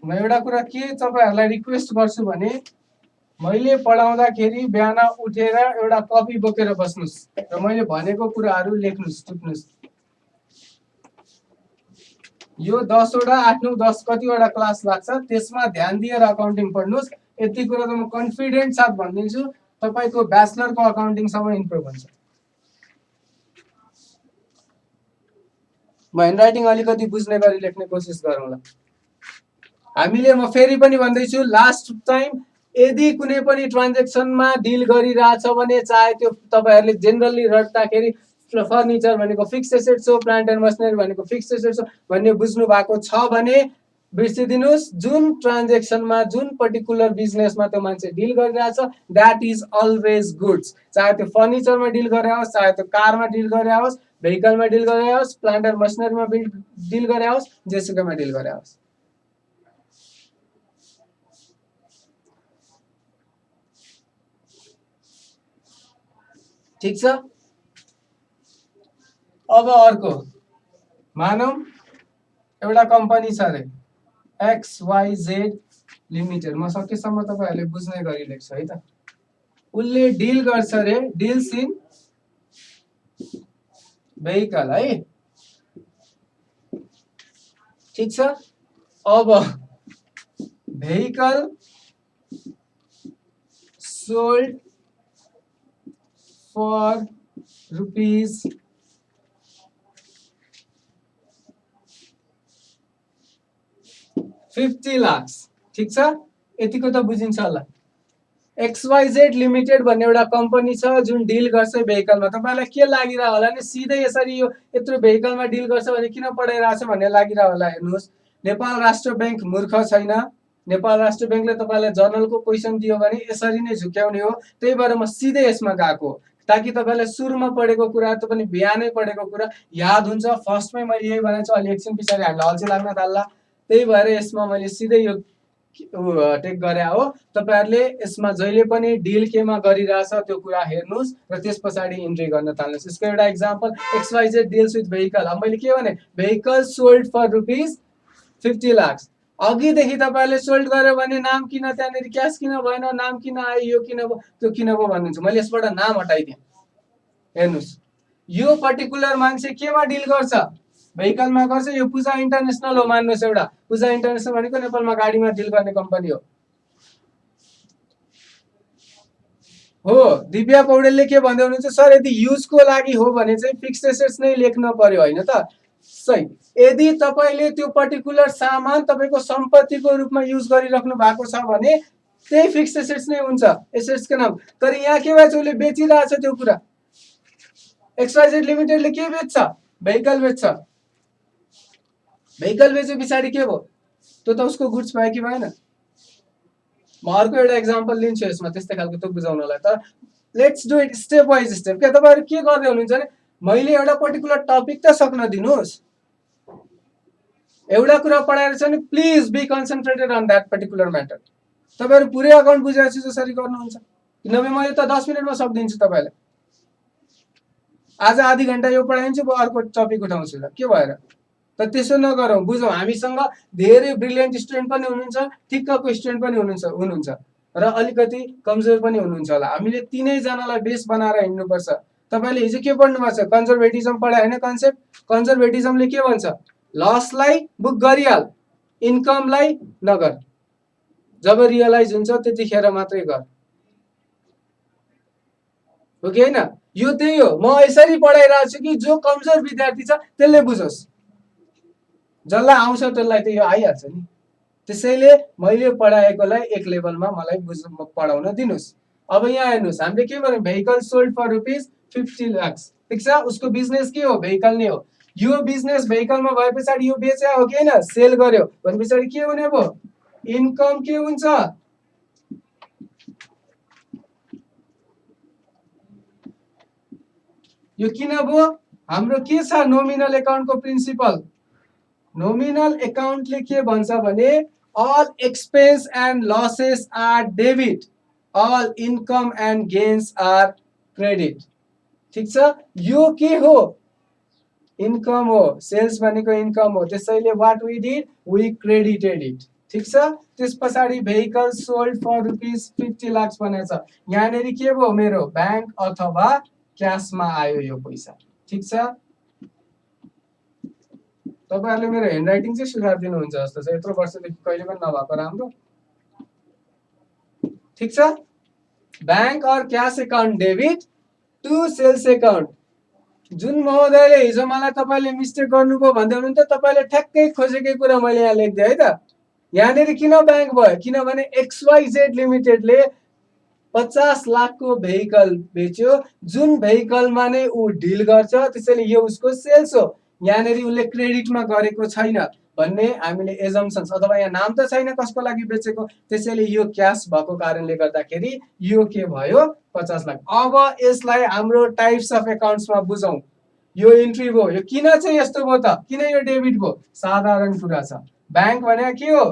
म एउटा कुरा के तपाईहरुलाई रिक्वेस्ट गर्छु भने, मैले पढाउँदाखेरि बिहान उठेर एउटा कपी बोकेर बस्नुस् र मैले भनेको कुराहरू लेख्नुस् टिप्नुस्। यो 10 वटा 8 9 10 कतिवटा क्लास लाग्छ त्यसमा ध्यान दिएर अकाउन्टिङ पढ्नुस्। यति कुरा त म कन्फिडेन्ट साथ भनिदिन्छु तपाईको ब्याचलरको अकाउन्टिङसम्म इम्प्रुभ हुन्छ। म ह्यान्डराइटिङ अलिकति बुझ्ने गरी लेख्ने कोसिस गरौँला। हामीले म फेरि पनि भन्दैछु लास्ट टाइम यदि कुनै पनि ट्रान्जेक्सनमा डिल गरिरहेछ भने चाहे त्यो तपाईहरुले जेनरली रट्दाखेरि फर्निचर भनेको फिक्स्ड एसेट्स हो, प्लान्ट एन्ड मसिनरी भनेको फिक्स्ड एसेट्स हो भन्ने बुझ्नु भएको छ भने बिर्सिदिनुस्। जुन ट्रान्जेक्सनमा जुन पर्टिकुलर बिजनेसमा त्यो मान्छे डिल गरिरहेछ दैट इज अलवेज गुड्स। चाहे त्यो फर्निचरमा डिल गरे होस्, चाहे त्यो कारमा डिल गरे होस्, भेहिकलमा डिल गरे होस्, प्लान्ट एन्ड मसिनरीमा डिल गरे होस्, जेसुकैमा डिल गरे होस्। ठीक छ। अब अर्को मानौ एउटा कम्पनी छ रे XYZ लिमिटेड। म सकेसम्म तपाईहरुले बुझ्ने गरी लेख्छु है त। उले डिल गर्छ रे, डिल्स इन भेहिकल है। ठीक छ। अब vehicle sold for rupees 50 lakh. ठीक छ। यतिको त बुझिन्छ होला। XYZ लिमिटेड भन्ने एउटा कम्पनी छ जुन डिल गर्छ भेहिकलमा। तपाईलाई के लागिरा होला नि सिधै यसरी यो यत्रो भेहिकलमा डिल गर्छ भने किन पढाइराछ भन्ने लागिरा होला। हेर्नुस् नेपाल राष्ट्र बैंक मूर्ख छैन। नेपाल राष्ट्र बैंकले तपाईलाई जर्नलको क्वेशन दियो भने यसरी नै झुक्याउने हो। त्यही भएर म सिधै यसमा गएको ताकि तपाईलाई सुरुमा पढेको कुरा त पनि बिहानै पढेको कुरा याद हुन्छ। फर्स्टमै मैले यही भनेको छु, अलि एकछिन पछाडी हामीलाई अल्छी लाग्न थाल्ला। त्यही भएर यसमा मैले सिधै यो टेक गरे हो। तपाईहरुले यसमा जहिले पनि डिल केमा गरिराछ त्यो कुरा हेर्नुस् र त्यसपछि इन्ट्री गर्न थाल्नुस्। यसको एउटा example XYZ deals with vehicle. अब मैले के भने vehicle sold for rupees 50 lakh. अघिदेखि तपाईहरुले सोल्ड गर्यो भने नाम किन त्यहाँनेरि क्याश किन भएन, नाम किन आयो, यो किन भयो, त्यो किन भयो भन्नुहुन्छ। मैले यसबाट नाम हटाइदिएँ। हेर्नुस् यो पर्टिकुलर मान्छे केमा डिल गर्छ, भेहिकलमा गर्छ। यो पूजा इन्टरनेशनल हो मान्नुस्। एउटा पूजा इन्टरनेशनल भनेको नेपालमा गाडीमा डिल गर्ने कम्पनी हो। दिव्या पौडेलले के भन्दै हुनुहुन्छ सर यदि युजको लागि हो भने चाहिँ फिक्स्ड एसेट्स नै लेख्न पर्यो हैन त। सही। यदि तपाईले त्यो पर्टिकुलर सामान तपाईको सम्पत्तिको रूपमा युज गरिराख्नु भएको छ भने त्यही फिक्स्ड एसेट्स नै हुन्छ, एसेट्सको नाम। तर यहाँ के भएछ उले बेचिरहेछ त्यो कुरा। XYZ लिमिटेडले के बेच्छ, भेहिकल बेच्छ। भेहिकल बेचे पछाडी के भयो, त्यो त उसको गुड्स भयो कि भएन। म अर्को एउटा एक्जाम्पल लिन्छु यसमा त्यस्तै खालको त्यो बुझाउनलाई। तर let's do it step wise step. के तपाईहरु के गर्दै हुनुहुन्छ भने मैले एउटा पर्टिकुलर टपिक त सक्न दिनुस्। एउटा कुरा पढाएर छ नि please be concentrated on that particular matter. तपाईहरु पुरै अकाउन्ट बुझेपछि जसरी गर्नुहुन्छ किनभने मैले त 10 मिनेटमा सक्दिन्छु तपाईलाई। आज आधी घण्टा यो पढाइन्छु अर्को टपिक उठाउँछु ल के भएर। त त्यसो नगरौँ, बुझौँ। हामीसँग धेरै ब्रिलियन्ट स्टुडेन्ट पनि हुनुहुन्छ, ठिक्कको स्टुडेन्ट पनि हुनुहुन्छ र अलिकति कमजोर पनि हुनुहुन्छ होला। हामीले तीनै जनालाई बेस बनाएर हिँड्नुपर्छ। तपाईले हिजो के पढ्नु भएको छ, कन्जर्भेटिजम पढाए हैन कन्सेप्ट। कन्जर्भेटिजमले के भन्छ, लसलाई बुक गरिहाल, इन्कमलाई नगर। जब रियलाइज हुन्छ त्यतिखेर मात्रै गर। हो कि हैन। यो त्यही हो। म यसरी पढाइरहेको छु कि जो कमजोर विद्यार्थी छ त्यसले बुझोस्। जसलाई आउँछ त्यसलाई त यो आइहाल्छ नि। त्यसैले मैले पढाएकोलाई एक लेभलमा मलाई पढाउन दिनुस्। अब यहाँ हेर्नुस् हामीले के भन्यौ, vehicle sold for rupees 50 lakh. ठीक छ। उसको बिजनेस के हो, भेहिकल नै हो। यो बिजनेस भेहिकलमा भए पछाडी यो बेचे हो कि हैन, सेल गर्यो भने पछाडी के हुने भयो, इन्कम के हुन्छ, यो किन भयो, हाम्रो के छ नोमिनल अकाउन्टको प्रिन्सिपल। नोमिनल अकाउन्टले के भन्छ भने all expense and losses are debit, all income and gains are credit। ठीक छ। यो के हो, इन्कम हो। सेल्स भनेको इन्कम हो। त्यसैले what we did, we credited it. ठिक छ। त्यस पछाडि भेहिकल सोल्ड फर ₹50 लाख भनेको छ। यहाँनिर के भयो मेरो बैंक अथवा क्यासमा आयो यो पैसा। ठिक छ। तपाईहरुले मेरो ह्यान्डराइटिङ चाहिँ सुधार दिनुहुन्छ जस्तो छ। यत्रो वर्षदेखि कहिले पनि नभएको राम्रो। ठिक छ। बैंक और cash account debit to sales account. जुन महोदयले हिजो मलाई तपाईले मिस्टेक गर्नुभयो भन्दै हुनुहुन्थ्यो, तपाईले ठ्याक्कै खोजेकै कुरा मैले यहाँ लेख्दिए है त। यहाँनिर किन बैंक भयो? किनभने XYZ लिमिटेडले 50 लाखको भेहिकल बेच्यो, जुन भेहिकलमा नै ऊ डिल गर्छ, त्यसैले यो उसको सेल्स हो। यहाँनिर उसले क्रेडिटमा गरेको छैन भन्ने हामीले एजम्पसन्स, अथवा यहाँ नाम त छैन कसको लागि बेचेको, त्यसैले यो क्याश भएको कारणले गर्दाखेरि यो के भयो 50 लाख। अब यसलाई हाम्रो टाइप्स अफ एकाउन्ट्समा बुझौं। यो इन्ट्री भयो, यो किन चाहिँ यस्तो भयो त? किन यो डेबिट भयो? साधारण कुरा छ। बैंक भने के हो?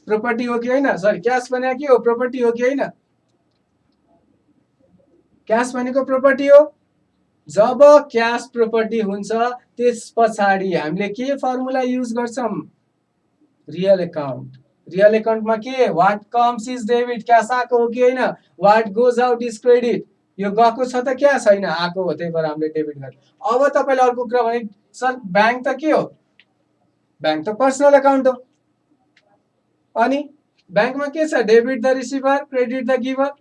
प्रपर्टी हो कि हैन? सरी, क्याश भने के हो? प्रपर्टी हो कि हैन? क्याश भनेको प्रपर्टी हो। जब क्याश प्रपर्टी हुन्छ त्यस पछाडि हामीले के फर्मुला युज गर्छौं? Real account. रियल अकाउन्टमा के what comes is debit, cash आको हो कि हैन? What goes out is credit. यो गएको छ त क्या छैन? आको हो, त्यही भएर हामीले डेबिट गर्छौं। अब तपाईले अर्को कुरा भने सर बैंक त के हो? बैंक त पर्सनल अकाउन्ट हो। अनि बैंकमा के छ? Debit the receiver, credit the giver.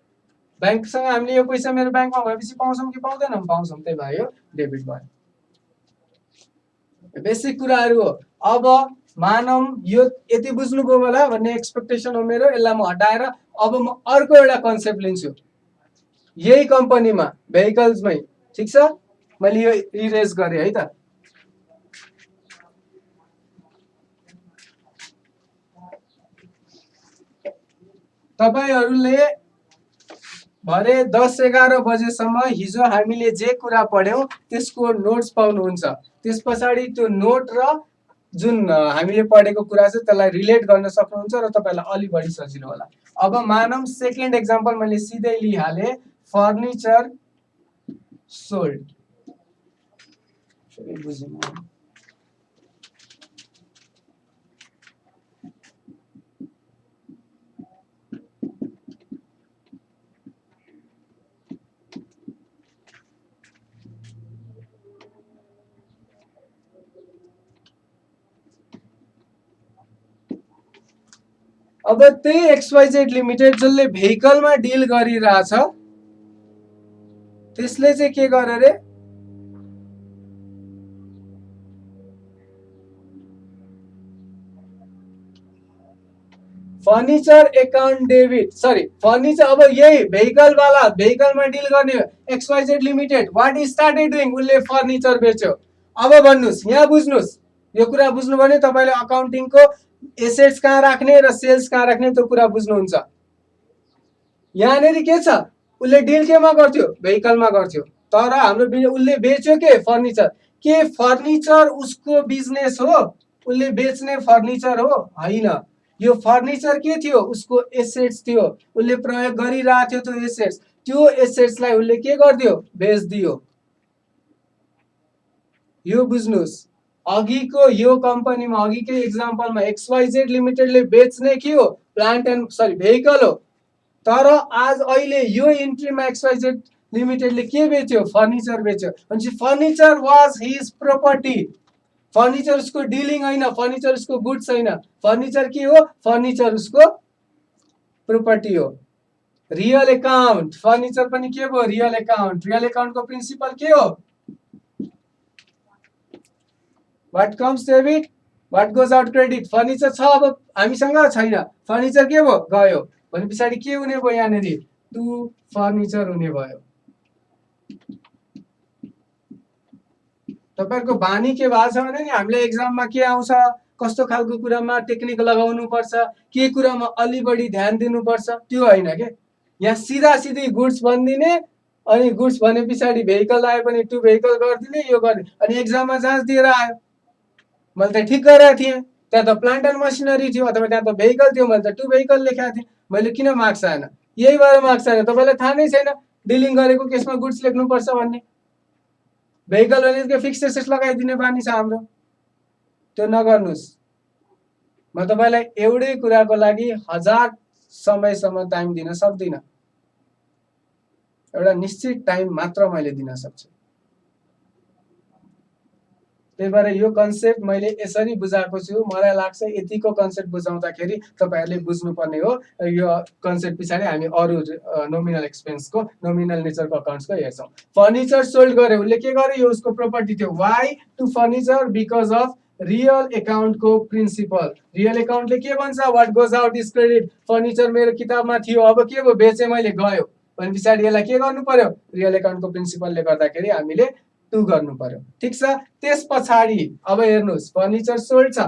बैंकसँग हामीले यो पैसा मेरो बैंकमा भएपछि पाउँछौं कि पाउँदैनौं? पाउँछौं, त्यही भयो डेबिट भयो। बेसिक कुराहरु हो। अब मानौं यो यति बुझ्नुभयो होला भन्ने एक्सपेक्टेसन हो मेरो। यसलाई म हटाएर अब म अर्को एउटा कन्सेप्ट लिन्छु। यही कम्पनीमा भेहिकल्समै, ठीक छ? मैले यो इरेज गरे है त। तपाईहरुले भरे 10-11 बजेसम्म हिजो हामीले जे कुरा पढ्यौं त्यसको नोट्स पाउनुहुन्छ। त्यस पछाडि त्यो नोट र जुन हामीले पढेको कुरा छ त्यसलाई रिलेट गर्न सक्नुहुन्छ र तपाईलाई अलि बढी सजिलो होला। अब मानौं सेकेन्ड एक्जाम्पल मैले सिधै लिइहाले, फर्निचर सोल्ड। अब त्यही XYZ लिमिटेड जसले भेहिकलमा डिल गरिरहेछ त्यसले चाहिँ के गरे रे? Furniture account debit, sorry furniture, अब यही भेहिकल वाला भेहिकलमा डिल गर्ने XYZ limited what is started doing, उले फर्निचर बेच्यो। अब भन्नुस्, यहाँ बुझ्नुस्, यो कुरा बुझ्नु भने तपाईले अकाउन्टिङको एसेट्स कहाँ राख्ने र सेल्स कहाँ राख्ने त्यो कुरा बुझ्नुहुन्छ। यहाँनेरि के छ? उले डिल केमा गर्थ्यो? भेहिकलमा गर्थ्यो। तर हाम्रो उले बेच्यो के? फर्निचर। के फर्निचर उसको बिजनेस हो? उले बेच्ने फर्निचर हो? हैन। यो फर्निचर के थियो? उसको एसेट्स थियो। उले प्रयोग गरिरहेथ्यो त्यो एसेट्स। त्यो एसेट्सलाई उले के गर्दियो? बेच्दियो। यो बुझ्नुस्। अघिको यो कम्पनीमा अघिकै एक्जाम्पलमा XYZ लिमिटेडले बेच्ने के हो? प्लान्ट एन्ड सरी भेहिकल हो। तर आज अहिले यो इन्ट्रीमा XYZ लिमिटेडले के बेच्यो? फर्निचर बेच्यो। भनेपछि furniture was his property. Furniture उसको डिलिङ हैन, फर्निचर उसको गुड्स हैन। फर्निचर के हो? फर्निचर उसको प्रपर्टी हो। रियल अकाउन्ट, फर्निचर पनि के भयो? Real account. रियल अकाउन्टको प्रिन्सिपल के हो? What comes debit, what goes out credit. Furniture छ, अब हामीसँग छैन, फर्निचर के भयो? गयो। भने पछाडि के हुने भयो? यहाँनेरि टु फर्निचर हुने भयो। तपाईहरुको बानी के भएको छ भने नि हामीले एक्जाममा के आउँछ, कस्तो खालको कुरामा टेक्निक लगाउनु पर्छ, के कुरामा अलि बढी ध्यान दिनु पर्छ, त्यो हैन के। यहाँ सिधा सिधी गुड्स भनिदिने, अनि गुड्स भने पछाडि भेहिकल आए पनि टु भेहिकल गर्दिने, यो गर्ने, अनि एक्जाममा जाँच दिएर आयो। मैले त ठिक गरेको थिएँ, त्यहाँ त प्लान्ट एन्ड मसिनरी थियो अथवा त्यहाँ त भेहिकल थियो, मैले त टु भेहिकल लेखेको थिएँ। मैले किन मार्क्स आएन? यही भएर मार्क्स आएन। तपाईलाई थाहा नै छैन डिलिङ गरेको केसमा गुड्स लेख्नुपर्छ भन्ने। भेहिकल भनेको फिक्स्ड एसेट्स लगाइदिने बानी छ हाम्रो, त्यो नगर्नुस्। म तपाईलाई एउटै कुराको लागि 1000 समयसम्म टाइम दिन सक्दिन। एउटा निश्चित टाइम मात्र मैले दिन सक्छु। त्यही भएर यो कन्सेप्ट मैले यसरी बुझाएको छु। मलाई लाग्छ यतिको कन्सेप्ट बुझाउँदाखेरि तपाईहरुले बुझ्नुपर्ने हो। यो कन्सेप्ट पछाडी हामी अरु नोमिनल एक्सपेन्सको नोमिनल नेचरको अकाउन्ट्सको हेर्छौं। फर्निचर सोल्ड गर्यो, उसले के गर्यो? यो उसको प्रोपर्टी थियो। Why to furniture? Because of real अकाउन्टको प्रिन्सिपल। रियल अकाउन्टले के भन्छ? What goes out is credit. Furniture मेरो किताबमा थियो, अब के भयो? बेचे मैले, गयो भने पछाडी यसलाई के गर्नु पर्यो? रियल अकाउन्टको प्रिन्सिपलले गर्दाखेरि हामीले टु गर्नु पर्यो। ठीक छ। त्यस पछाडी अब हेर्नुस्, फर्निचर सोल्ड छ।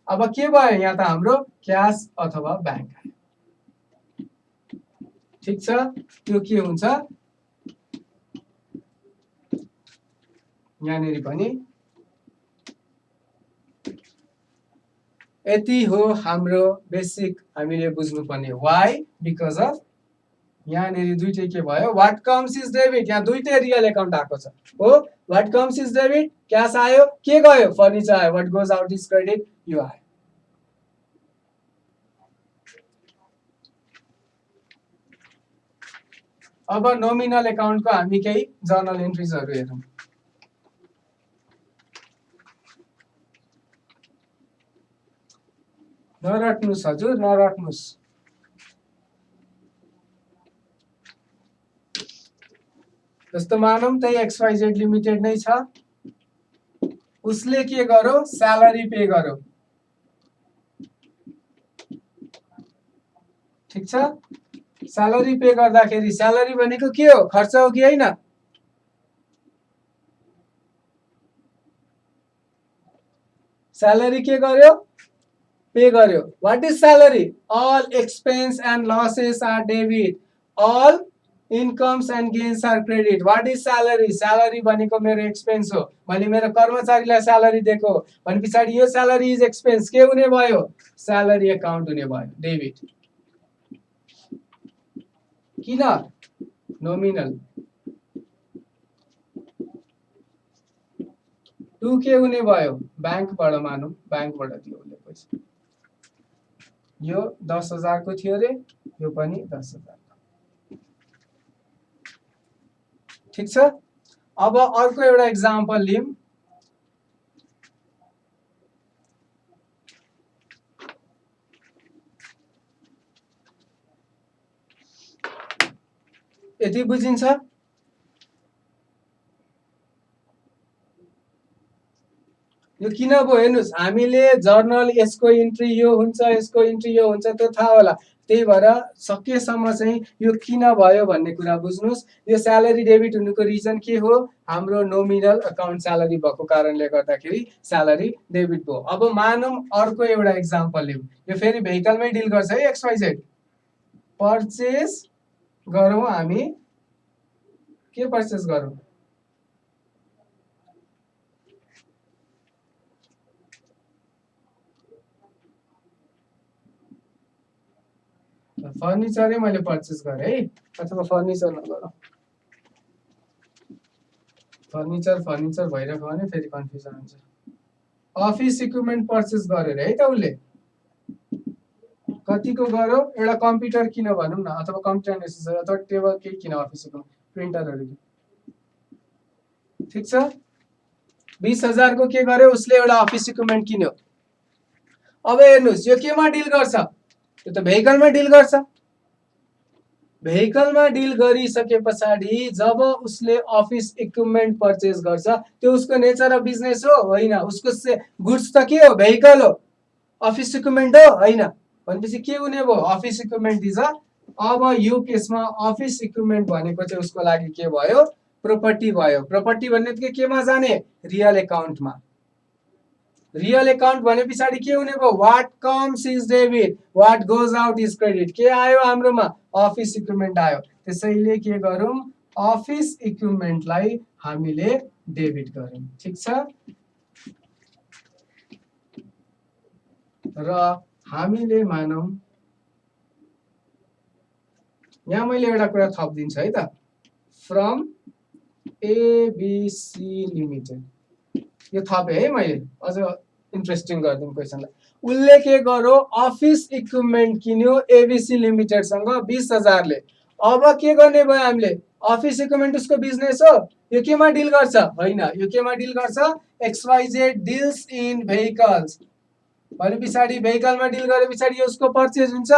अब के भयो? यहाँ त हाम्रो क्याश अथवा बैंक आयो। ठीक छ। त्यो के हुन्छ? यहाँनेरि पनि यति हो हाम्रो बेसिक हामीले बुझ्नुपर्ने। व्हाई? बिकज अफ यहाँनेरि दुईटै के भयो? What comes is debit. यहाँ दुईटै रियल अकाउन्ट आएको छ हो। What comes is debit, cash आयो, के गयो? फर्निचर आयो। What goes out is credit, यो आयो। अब नोमिनल अकाउन्टको हामी केही जर्नल एन्ट्रिजहरु हेरौं। नरट्नुस् हजुर, नरट्नुस्। जस्तो मानौं त्यही XYZ लिमिटेड नै छ, उसले के गर्यो? स्यालेरी पे गर्यो। ठीक छ। स्यालेरी पे गर्दाखेरि स्यालेरी भनेको के हो? खर्च हो कि हैन? स्यालेरी के गर्यो? पे गर्यो। What is salary? All expense and losses are debit, all incomes and gains are credit. What is salary? Salary भनेको मेरो एक्सपेन्स हो। मैले मेरो कर्मचारीलाई स्यालेरी दिएको भने पछाडी यो स्यालेरी इज एक्सपेन्स, के हुने भयो? स्यालेरी अकाउन्ट हुने भयो, डेबिट। किन? नोमिनल। टु के हुने भयो? बैंकबाट मानौं, बैंकबाट दियो उसले पैसा। यो 10,000 को थियो रे, यो पनि 10,000। ठीक छ। अब अर्को एउटा एक्जाम्पल लियौं। यति बुझिन्छ? यो किन भयो हेर्नुस्, हामीले जर्नल यसको इन्ट्री यो हुन्छ, यसको इन्ट्री यो हुन्छ, त्यो थाहा होला। त्यही भएर सकेसम्म चाहिँ यो किन भयो भन्ने कुरा बुझ्नुस्। यो स्यालेरी डेबिट हुनुको रिजन के हो? हाम्रो नोमिनल अकाउन्ट स्यालेरी भएको कारणले गर्दाखेरि स्यालेरी डेबिट भयो। अब मानौं अर्को एउटा एक्जाम्पल लियौं। यो फेरि भेहिकलमै डिल गर्छ है। XYZ पर्चेस गरौँ हामी। के पर्चेस गरौँ? फर्निचरै मैले पर्चेस गरेँ है, अथवा फर्निचर नगरौँ। फर्निचर फर्निचर भइरहेको भने फेरि कन्फ्युजन हुन्छ। अफिस इक्विपमेन्ट पर्चेस गरेर है त उसले। कतिको गर्यो? एउटा कम्प्युटर किन भनौं न, अथवा कम्प्युटर नेसेसरी अथवा टेबल के किन, अफिस इक्विपमेन्ट प्रिन्टरहरु। ठीक छ। 20,000 को के गर्यो? उसले एउटा अफिस इक्विपमेन्ट किन्यो। अब हेर्नुस्, यो केमा डिल गर्छ? यो त भेहिकलमा डिल गर्छ। भेहिकलमा डिल गरिसके पछाडी जब उसले अफिस इक्विपमेन्ट पर्चेस गर्छ, त्यो उसको नेचर अफ बिजनेस हो? होइन। उसको गुड्स त के हो? भेहिकल हो। अफिस इक्विपमेन्ट हो? होइन। भनेपछि के हुने भयो? Office equipment is a. अब यो केसमा अफिस इक्विपमेन्ट भनेको चाहिँ उसको लागि के भयो? प्रोपर्टी भयो। प्रोपर्टी भन्ने त केमा जाने? रियल अकाउन्टमा। रियल अकाउन्ट भने पछाडी के हुने भयो? What comes is debit, what goes out is credit. के आयो हाम्रोमा? अफिस इक्विपमेन्ट आयो। त्यसैले के गरौँ? अफिस इक्विपमेन्टलाई हामीले डेबिट गरौँ। ठीक छ। र हामीले मानौं यहाँ मैले एउटा कुरा थपिदिन्छु है त। फ्रम ABC लिमिटेड, यो थपे है मैले, अझ इन्ट्रेस्टिङ गरिदिउँ क्वेसनलाई। उसले के गर्यो अफिस इक्विपमेन्ट किन्यो एबिसी लिमिटेडसँग 20,000 ले। अब के गर्ने भयो हामीले? अफिस इक्विपमेन्ट उसको बिजनेस हो, यो केमा डिल गर्छ? होइन, यो केमा डिल गर्छ? XYZ डिल्स इन भेहिकल्स भने पछाडि भेहिकलमा डिल गरे पछाडि उसको पर्चेज हुन्छ?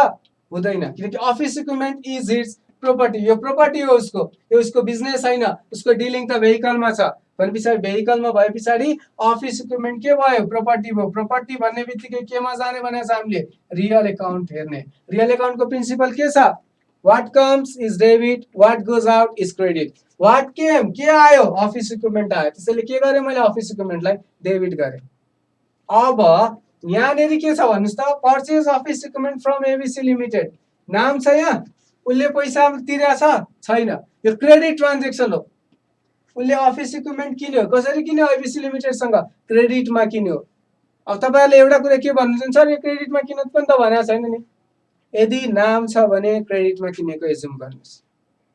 हुँदैन, किनकि office equipment is it's property, यो प्रोपर्टी हो उसको, यो उसको बिजनेस होइन, उसको डिलिङ त भेहिकलमा छ भने पछाडि भेहिकलमा भए पछाडि अफिस इक्विपमेन्ट के भयो? प्रोपर्टी भयो। प्रोपर्टी भन्ने बित्तिकै केमा जाने भनेको छ हामीले? रियल एकाउन्ट हेर्ने। रियल एकाउन्टको प्रिन्सिपल के छ? What comes is debit, what goes out is credit. What came, के आयो? अफिस इक्विपमेन्ट आयो, त्यसैले के गरेँ मैले? अफिस इक्विपमेन्टलाई डेबिट गरेँ। अब यहाँनिर के छ भन्नुहोस् त? Purchase office equipment from ABC limited नाम छ यहाँ, उसले पैसा तिरेको छ? छैन, यो क्रेडिट ट्रान्जेक्सन हो। उसले अफिस इक्विपमेन्ट किन्यो, कसरी किन्यो? एबिसी लिमिटेडसँग क्रेडिटमा किन्यो। अब तपाईँहरूले एउटा कुरा के भन्नुहुन्छ? सर यो क्रेडिटमा किन्नु पनि त भनेको छैन नि। यदि नाम छ भने क्रेडिटमा किनेको एजुम गर्नुहोस्,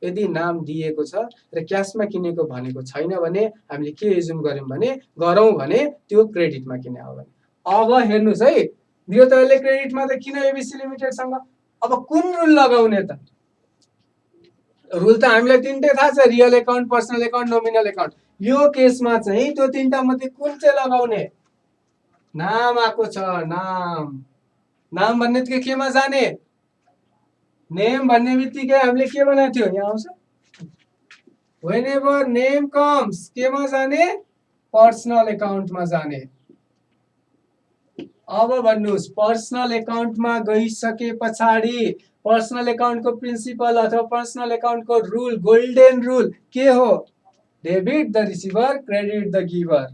यदि नाम दिएको छ र क्यासमा किनेको भनेको छैन भने हामीले के एजुम गर्यौँ भने, गरौँ भने त्यो क्रेडिटमा किने हो भने। अब हेर्नुहोस् है, यो त यसले क्रेडिटमा त किन एबिसी लिमिटेडसँग। अब कुन रुल लगाउने त? रुल त हामीलाई तिनटै थाहा छ, real account, personal account, nominal account. यो केसमा चाहिँ त्यो तिनटा मध्ये कुन चाहिँ लगाउने? नाम आएको छ, नाम। नाम भन्ने बित्तिकै केमा जाने? नेम भन्ने बित्तिकै हामीले के बनाएको थियो? यहाँ आउँछ, whenever name comes केमा जाने? पर्सनल एकाउन्टमा जाने। अब भन्नुहोस्, पर्सनल एकाउन्टमा गइसके पछाडि पर्सनल एकाउन्टको प्रिन्सिपल अथवा पर्सनल एकाउन्टको रुल, गोल्डन रुल के हो? Debit the receiver, credit the giver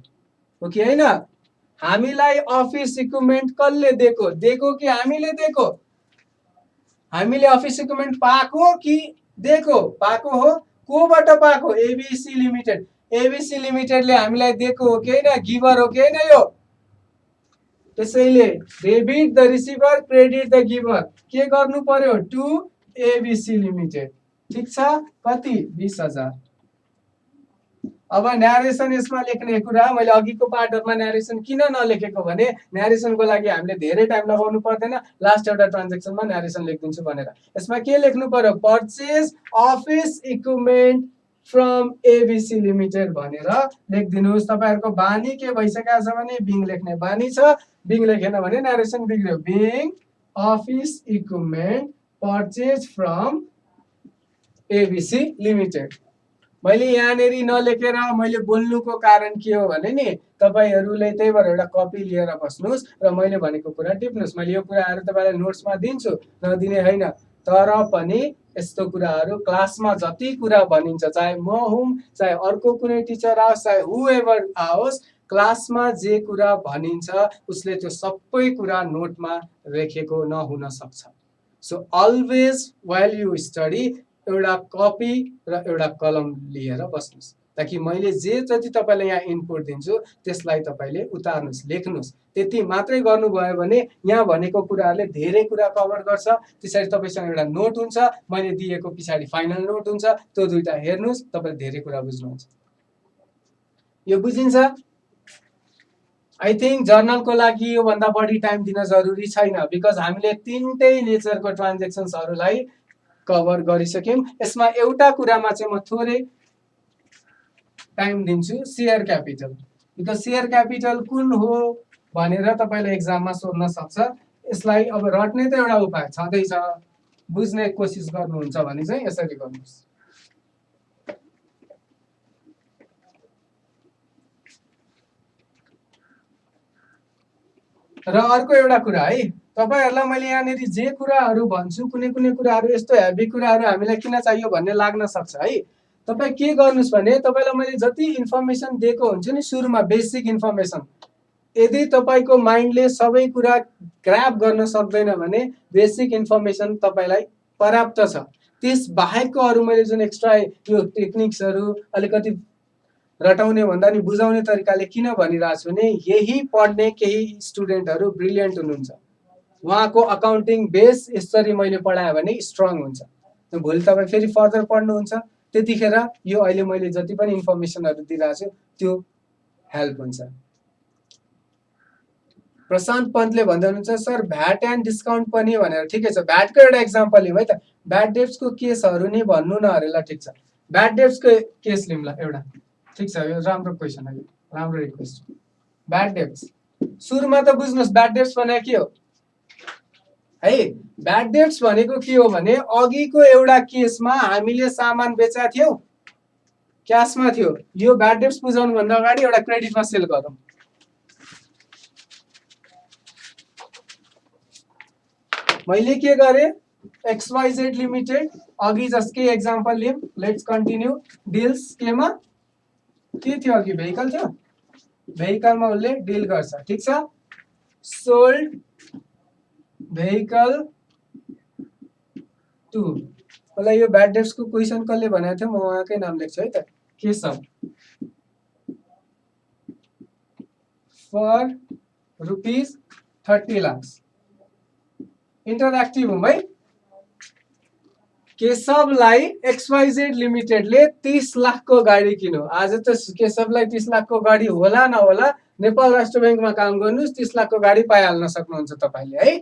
हो कि होइन? हामीलाई अफिस इक्विपमेन्ट कसले दिएको? दिएको कि हामीले दिएको? हामीले अफिस इक्विपमेन्ट पाएको कि दिएको? पाएको हो। कोबाट पाएको? ABC limited. एबिसी लिमिटेडले हामीलाई दिएको हो कि होइन? गिभर हो कि होइन यो? त्यसैले debit the receiver, credit the giver के गर्नु पर्यो? To ABC limited. ठीक छ, कति? 20,000। अब न्यारेसन यसमा लेख्ने कुरा, मैले अघिको पार्टहरुमा न्यारेसन किन नलेखेको भने न्यारेसनको लागि हामीले धेरै टाइम लगाउनु पर्दैन, लास्ट एउटा ट्रान्जेक्सनमा न्यारेसन लेखिदिन्छु भनेर। यसमा के लेख्नु पर्यो? Purchase office equipment from ABC limited भनेर लेखिदिनुस्। तपाईहरुको बानी के भइसकेको छ भने बिङ लेख्ने बानी छ, बिङ लेखेन भने न्यारेसन बिग्रियो। Being office equipment purchase from ABC limited. मैले यहाँनेरि नलेखेर मैले बोल्नुको कारण के हो भने नि, तपाईहरुले त्यही भएर एउटा कपी लिएर बस्नुस् र मैले भनेको कुरा टिप्नुस्। मैले यो कुराहरु तपाईलाई नोट्समा दिन्छु, नदिने हैन, तर पनि यस्तो कुराहरु क्लासमा जति कुरा भनिन्छ, चाहे म हुँ, चाहे अर्को कुनै टिचर आओस्, चाहे हुएभर आओस्, क्लासमा जे कुरा भनिन्छ उसले त्यो सबै कुरा नोटमा लेखेको नहुन सक्छ। So always while you study एउटा कपी र एउटा कलम लिएर बस्नुस्, ताकि मैले जे जति तपाईलाई यहाँ इनपुट दिन्छु त्यसलाई तपाईले उतार्नुस्, लेख्नुस्। त्यति मात्रै गर्नुभयो भने यहाँ भनेको कुराहरुले धेरै कुरा कभर गर्छ। त्यसैले तपाईसँग एउटा नोट हुन्छ, मैले दिएको पछाडि फाइनल नोट हुन्छ, त्यो दुईटा हेर्नुस्, तपाईले धेरै कुरा बुझ्नुहुन्छ। यो बुझिन्छ? आई थिंक जर्नलको लागि यो भन्दा बढी टाइम दिन जरुरी छैन, बिकज हामीले तीनटै नेचरको ट्रान्जेक्सन्सहरुलाई कभर गरिसक्यौं। यसमा एउटा कुरामा चाहिँ म थोरै टाइम दिन्छु, share capital. Because share capital कुन हो भनेर तपाईले एक्जाममा सोध्न सक्छ। यसलाई अब रट्ने त एउटा उपाय छँदैछ, बुझ्ने कोसिस गर्नुहुन्छ भने चाहिँ यसरी गर्नुस्। र अर्को एउटा कुरा है, तपाईहरुलाई मैले यहाँनेरि जे कुराहरु भन्छु, कुनै कुनै कुराहरु यस्तो हेभी कुराहरु हामीलाई किन चाहियो भन्ने लाग्न सक्छ है। तपाई के गर्नुस् भने, तपाईलाई मैले जति इन्फर्मेसन दिएको हुन्छु नि सुरुमा, बेसिक इन्फर्मेसन, यदि तपाईको माइन्डले सबै कुरा ग्राब गर्न सक्दैन भने बेसिक इन्फर्मेसन तपाईलाई पर्याप्त छ। त्यस बाहेकको अरु मैले जुन एक्स्ट्रा यो टेक्निक्सहरु अलिकति रटाउने भन्दा नि बुझाउने तरिकाले किन भनिरहेको छु भने, यही पढ्ने केही स्टुडेन्टहरु ब्रिलियन्ट हुनुहुन्छ, उहाँको अकाउन्टिङ बेस यसरी मैले पढाए भने स्ट्रङ हुन्छ। भोलि तपाई फेरि फर्दर पढ्नुहुन्छ, त्यतिखेर यो अहिले मैले जति पनि इन्फर्मेसनहरु दिइरहेको छु त्यो हेल्प हुन्छ। प्रशान्त पन्तले भन्दै हुनुहुन्छ सर भ्याट एन्ड डिस्काउन्ट पनि भनेर। ठिकै छ, भ्याटको एउटा एक्जाम्पल लिउँ है त। ब्याड डेब्ट्सको केसहरू नि भन्नु न अरे ल। ठिक छ, ब्याड डेब्ट्सको केस लिउँ ल एउटा। ठिक छ, यो राम्रो क्वेसन हो, यो राम्रो रिक्वेस्ट। ब्याड डेब्ट्स सुरुमा त बुझ्नुहोस् ब्याड डेब्ट्स भनेको के हो है। ब्याड डेब्ट्स भनेको के हो भने अघिको एउटा केसमा हामीले सामान बेचेका थियौँ, क्यासमा थियो। यो ब्याड डेब्ट्स बुझाउनु भन्दा अगाडि एउटा क्रेडिटमा सेल गरौँ। मैले के गरे, XYZ लिमिटेड अघि जसकै एक्जाम्पल लियौँ। Let's continue. डिल्स केमा के थियो अघि, भेहिकल थियो, भेहिकलमा उसले डिल गर्छ। ठिक छ, सोल्ड भेहिकल टु। मलाई यो ब्याड डेब्ट्सको क्वेसन कसले भनेको थियो, म उहाँकै नाम लेख्छु है त, केशव, फर ₹30 लाख। इन्टरएक्टिभ हूँ है। केशवलाई XYZ लिमिटेडले 30 लाखको गाडी किन्यो। आज त केशवलाई 30 लाखको गाडी होला नहोला, नेपाल राष्ट्र ब्याङ्कमा काम गर्नुहोस्, 30 लाखको गाडी पाइहाल्न सक्नुहुन्छ तपाईँले है।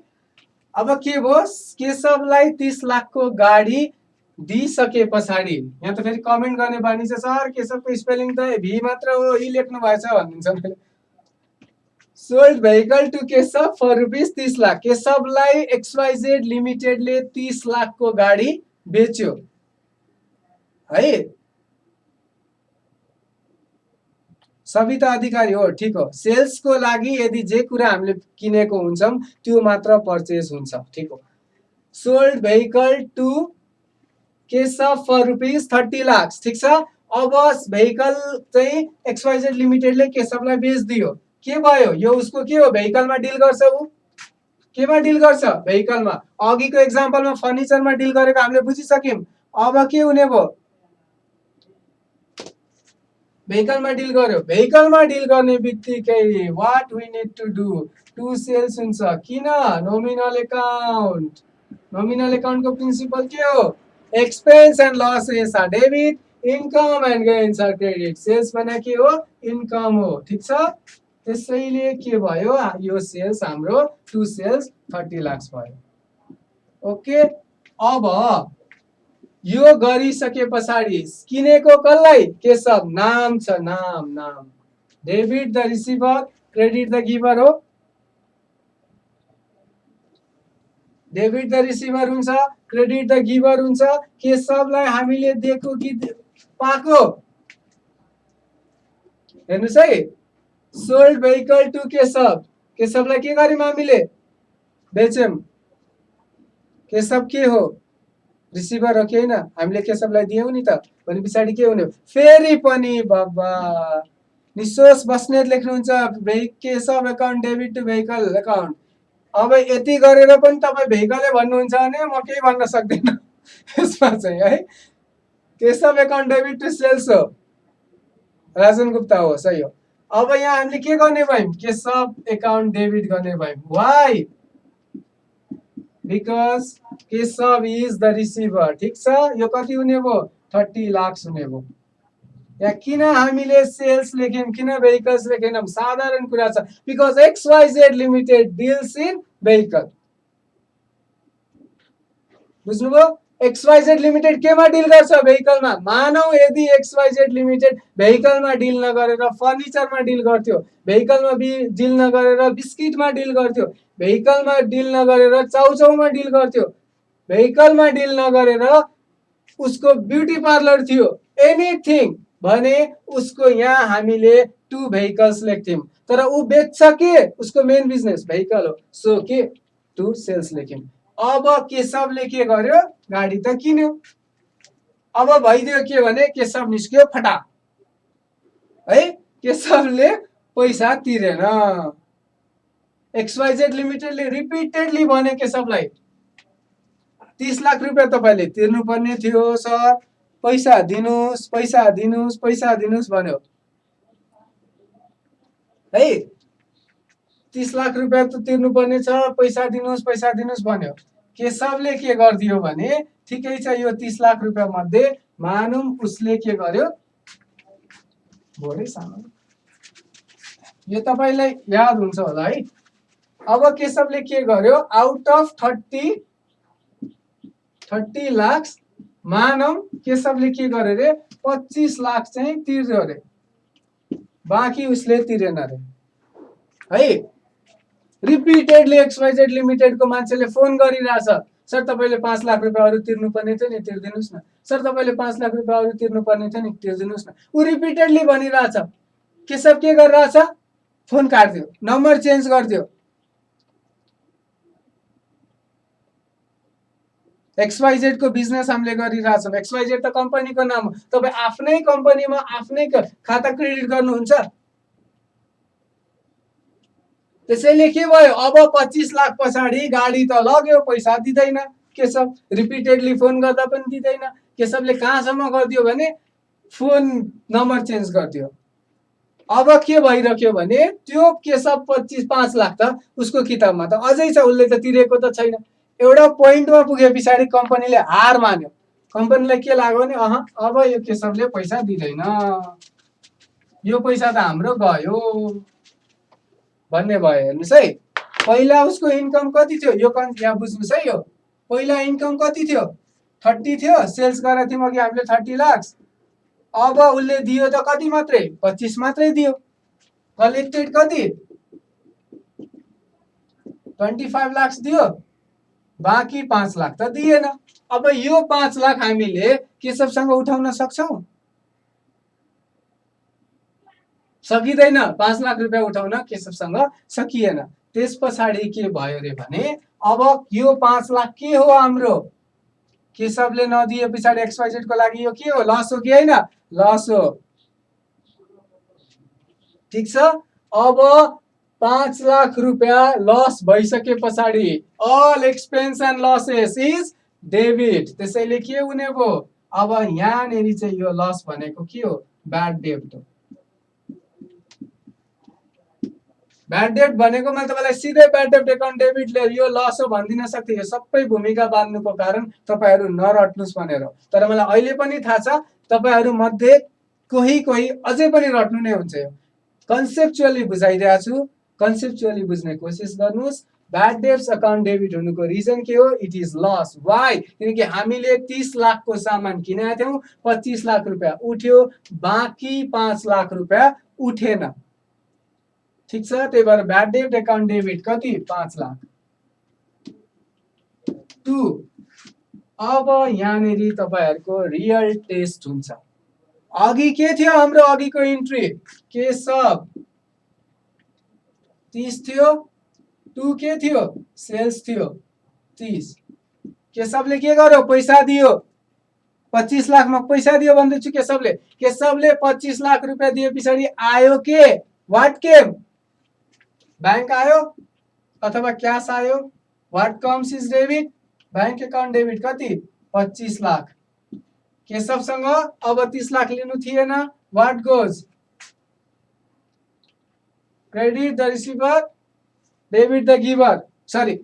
अब के भयो, केशवलाई 30 लाखको गाडी दिइसके पछाडि यहाँ त फेरि कमेन्ट गर्ने बानी छ, सर केशवको स्पेलिङ त भी मात्र हो, ई लेख्नु भएछ भन्नुहुन्छ मैले। Sold vehicle to Keshav for ₹30 lakh. केशवलाई XYZ लिमिटेडले 30 लाखको गाडी बेच्यो है। सविता अधिकारी हो, ठिक हो। सेल्सको लागि यदि जे कुरा हामीले किनेको हुन्छौँ त्यो मात्र पर्चेज हुन्छ। ठिक हो। Sold vehicle to Keshav for ₹30 lakh. ठिक छ। अब भेहिकल चाहिँ XYZ लिमिटेडले केशवलाई बेचिदियो। के भयो, यो उसको के हो, भेहिकलमा डिल गर्छ। ऊ केमा डिल गर्छ, भेहिकलमा। अघिको एक्जाम्पलमा फर्निचरमा डिल गरेको हामीले बुझिसक्यौँ। अब के हुने भयो, भेहिकलमा डिल गर्यो। भेहिकलमा डिल गर्ने बित्तिकै what we need to do, to sales हुन्छ। किन, नोमिनल एकाउन्ट। नोमिनल एकाउन्टको प्रिन्सिपल के हो, expense and losses are debit, income and gains are credit. Sales भने के हो, इन्कम हो। ठिक छ, त्यसैले के भयो, यो सेल्स हाम्रो टु सेल्स 30 लाख भयो। ओके, अब यो गरिसके पछाडि किनेको कसलाई, केशव, नाम छ, नाम नाम। Debit the receiver, credit the giver हो। डेबिट द रिसिभर हुन्छ, क्रेडिट द गिभर हुन्छ। केशवलाई हामीले दिएको कि पाएको, हेर्नुहोस् है। सोल्ड भेहिकल टु केशव, केशवलाई के गर्यौँ हामीले, बेच्यौँ। केशव के हो, रिसिभर हो कि होइन, हामीले केशवलाई दियौँ नि त। भने पछाडि के हुने, फेरि पनि बाबा निशोष बस्नेत लेख्नुहुन्छ Keshav account debit to vehicle account. अब यति गरेर पनि तपाईँ भेहिकलै भन्नुहुन्छ भने म केही भन्न सक्दिनँ यसमा चाहिँ है। Keshav account debit to sales हो, राजन गुप्ता हो, सही हो। अब यहाँ हामीले के गर्ने भयौँ, केशव एकाउन्ट डेबिट गर्ने भयौँ। Why, because Keshav is the receiver. ठिक छ, यो कति हुने भयो, 30 लाख हुने भयो। यहाँ किन हामीले सेल्स लेख्यौँ, किन भेहिकल्स लेखेनौँ, साधारण कुरा छ, because XYZ limited deals in vehicle. बुझ्नुभयो, XYZ लिमिटेड केमा डिल गर्छ, भेहिकलमा। मानौ यदि XYZ लिमिटेड भेहिकलमा डिल नगरेर फर्निचरमा डिल गर्थ्यो, भेहिकलमा डिल नगरेर बिस्किटमा डिल गर्थ्यो, भेहिकलमा डिल नगरेर चाउचाउमा डिल गर्थ्यो, भेहिकलमा डिल नगरेर उसको ब्युटी पार्लर थियो, एनिथिङ भने उसको यहाँ हामीले टु भेहिकल्स लेख्थ्यौँ। तर ऊ बेच्छ के, उसको मेन बिजनेस भेहिकल हो, सो के टु सेल्स लेख्यौँ। अब केशवले के गर्यो, गाडी त किन्यो। अब भइदियो के भने केशव निस्क्यो फटा है, केशवले पैसा तिरेन। XYZ लिमिटेडले रिपिटेडली भने केशवलाई 30 लाख रुपियाँ तपाईँले तिर्नुपर्ने थियो सर, पैसा दिनुहोस्, पैसा दिनुहोस्, पैसा दिनुहोस् भन्यो है। 30 लाख रुपियाँ त तिर्नुपर्ने छ, पैसा दिनुहोस्, पैसा दिनुहोस् भन्यो। केशवले के गरिदियो भने, ठिकै छ यो 30 लाख रुपियाँ मध्ये मानौँ उसले के गर्यो, भोरै सानो, यो तपाईँलाई याद हुन्छ होला है। अब केशवले के गर्यो, आउट अफ 30 लाख मानौ केशवले के गर्यो रे, 25 लाख चाहिँ तिर्यो रे, बाँकी उसले तिरेन रे है। रिपिटेडली एक्सवाइजेड लिमिटेडको मान्छेले फोन गरिरहेछ, सर तपाईँले 5 लाख रुपियाँ अरू तिर्नुपर्ने थियो नि, तिर्दिनुहोस् न, सर तपाईँले 5 लाख रुपियाँ अरू तिर्नुपर्ने थियो नि, तिर्दिनुहोस् न। ऊ रिपिटेडली भनिरहेछ, केशव के गरिरहेछ, फोन काट्दियो, नम्बर चेन्ज गरिदियो। XYZ को बिजनेस हामीले गरिरहेछौँ। XYZ त कम्पनीको नाम हो। तपाईँ आफ्नै कम्पनीमा आफ्नै खाता क्रेडिट गर्नुहुन्छ। त्यसैले के भयो, अब 25 लाख पछाडि गाडी त लग्यो, पैसा दिँदैन केशव, रिपिटेडली फोन गर्दा पनि दिँदैन। केशवले कहाँसम्म गरिदियो भने फोन नम्बर चेन्ज गरिदियो। अब के भइरह्यो भने त्यो केशव 5 लाख त उसको किताबमा त अझै छ, उसले त तिरेको त छैन। एउटा पोइन्टमा पुगे पछाडि कम्पनीले हार मान्यो। कम्पनीलाई के लाग्यो भने अब यो केशवले पैसा दिँदैन, यो पैसा त हाम्रो गयो भन्ने भयो। हेर्नुहोस् है, पहिला उसको इन्कम कति थियो, यो यहाँ बुझ्नुहोस् है। यो पहिला इन्कम कति थियो, 30 थियो, सेल्स गरेको थियौँ अघि हामीले 30 लाख। अब उसले दियो त कति मात्रै, 25 मात्रै दियो। कलेक्टेड कति, 25 लाख दियो, बाँकी 5 लाख त दिएन। अब यो 5 लाख हामीले केशवसँग उठाउन सक्छौं, सकिँदैन। 5 लाख रुपियाँ उठाउन केशवसँग सकिएन। त्यस पछाडि के भयो रे भने अब यो 5 लाख के हो हाम्रो, केशवले नदिए पछाडि XYZ को लागि यो के हो, लस हो कि हैन, लस हो। ठीक छ। अब 5 लाख रुपियाँ लस भइसके पछाडि all expense and losses is debit. त्यसैले के हुने भयो, अब यहाँनेरि चाहिँ यो लस भनेको के हो, ब्याड डेब्ट हो। ब्याड डेब्ट भनेको मैले तपाईलाई सिधै ब्याड डेब्ट एकाउन्ट डेबिटले यो लस हो भनिदिन सक्थे। यो सबै भूमिका बाँध्नुको कारण तपाईहरु नरट्नुस् भनेर। तर मलाई अहिले पनि थाहा छ तपाईहरु मध्ये कोही अझै पनि रट्नु नै हुन्छ। यो कन्सेप्चुअली बुझाइदिएको छु, कन्सेप्चुअली बुझ्ने कोसिस गर्नुस्। ब्याड डेब्ट्स अकाउन्ट डेबिट हुनुको रिजन के हो, इट इज लस। व्हाई, किनकि हामीले 30 लाख को सामान किनेका थियौं, 25 लाख रुपैयाँ उठ्यो, बाँकी 5 लाख रुपैयाँ उठेन। ठीक छ। त्यही भएर ब्याड डेब्ट एकाउन्ट डेबिट कति, 5 लाख। 2 अब यहाँनेरि तपाईहरुको रियल टेस्ट हुन्छ। अघि के थियो हाम्रो, अघिको इन्ट्री केशव 30 थियो, 2 के थियो, सेल्स थियो 30। केशवले के गर्यो, पैसा दियो, 25 लाख मा पैसा दियो भन्दैछु केशवले। केशवले 25 लाख रुपैयाँ दिए पछाडि आयो के, व्हाट केम, बैंक आयो अथवा क्याश आयो, what comes is debit, bank account debit कति, 25 लाख। केशवसँग अब 30 लाख लिनु थिएन, what goes, credit the receiver, debit the giver, sorry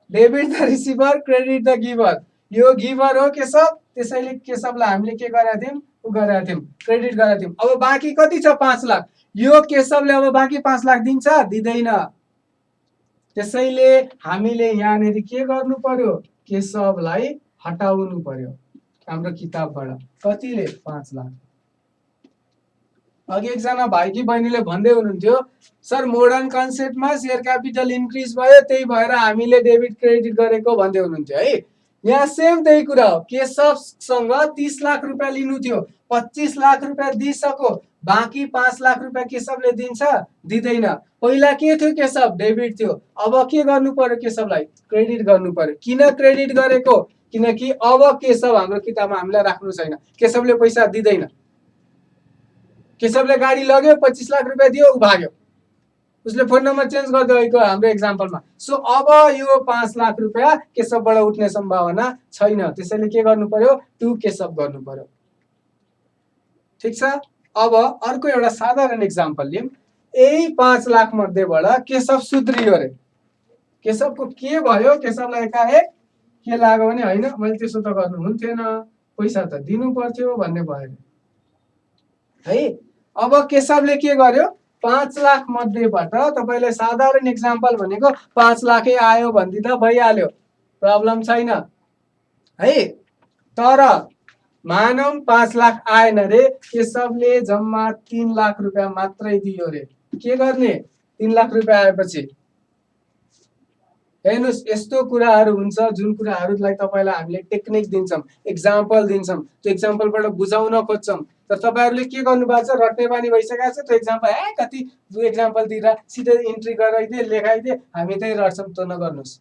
debit the receiver, credit the giver. यो गिवर हो केशव, त्यसैले केशवलाई हामीले के गरेका थियौं, गरेका थियौं, क्रेडिट गरेका थियौं। अब बाँकी कति छ, 5 लाख। यो केशवले अब बाँकी 5 लाख दिन्छ, दिँदैन। त्यसैले हामीले यहाँनेरि के गर्नु पर्यो, केशवलाई हटाउनु पर्यो हाम्रो किताबबाट। कतिले, 5 लाख। अघि एकजना भाइ कि बहिनीले भन्दै हुनुहुन्थ्यो, सर मोडर्न कन्सेप्टमा शेयर क्यापिटल इन्क्रिज भयो, त्यही भएर हामीले डेबिट क्रेडिट गरेको भन्दै हुनुहुन्थ्यो है। यहाँ सेम त्यही कुरा हो। केशवसँग 30 लाख रुपैयाँ लिनु थियो, 25 लाख रुपैयाँ दिइसक्यो, बाँकी 5 लाख रुपैयाँ केशवले दिन्छ, दिँदैन। पहिला के थियो, केशव डेबिट थियो, अब के गर्नु पर्यो, केशवलाई क्रेडिट गर्नु पर्यो। किन क्रेडिट गरेको, किनकि अब केशव हाम्रो किताबमा हामीलाई राख्नु छैन, केशवले पैसा दिँदैन। केशवले गाडी लग्यो, 25 लाख रुपैयाँ दियो, उ भाग्यो, उसले फोन नम्बर चेन्ज गरिदियो हाम्रो एक्जाम्पलमा। सो अब यो 5 लाख रुपैयाँ केशवबाट उठ्ने सम्भावना छैन। त्यसैले के गर्नु पर्यो, 2 केशव गर्नु पर्यो। ठीक छ। अब अर्को एउटा साधारण एक्जाम्पल लियौं। यही 5 लाख मध्येबाट केशव सुध्रियो रे। केशवको के भयो, केशवलाई एकाएक के लाग्यो भने हैन मैले त्यसो त गर्नु हुन्थेन, पैसा त दिनु पर्थ्यो भन्ने भयो है। अब केशवले के गर्यो, 5 लाख मध्येबाट तपाईलाई साधारण एक्जाम्पल भनेको 5 लाखै आयो भन्दिदा भइहाल्यो, प्रब्लम छैन है। तर मानौं 5 लाख आएन रे, केशवले जम्मा 3 लाख रुपियाँ मात्रै दियो रे, के गर्ने? 3 लाख रुपियाँ आएपछि हेर्नुस्, यस्तो कुराहरू हुन्छ जुन कुराहरूलाई तपाईलाई हामीले टेक्निक दिन्छौं, एक्जाम्पल दिन्छौं, त्यो एक्जाम्पलबाट बुझाउन खोज्छौं। तर तपाईहरुले के गर्नु भएको छ, रट्ने बानी भइसकेको छ। त्यो एक्जाम्पल कति एक्जाम्पल दिएर सिधै इन्ट्री गराइदिए, लेखाइदिए, हामी त्यही रट्छौं। त्यो नगर्नुस्,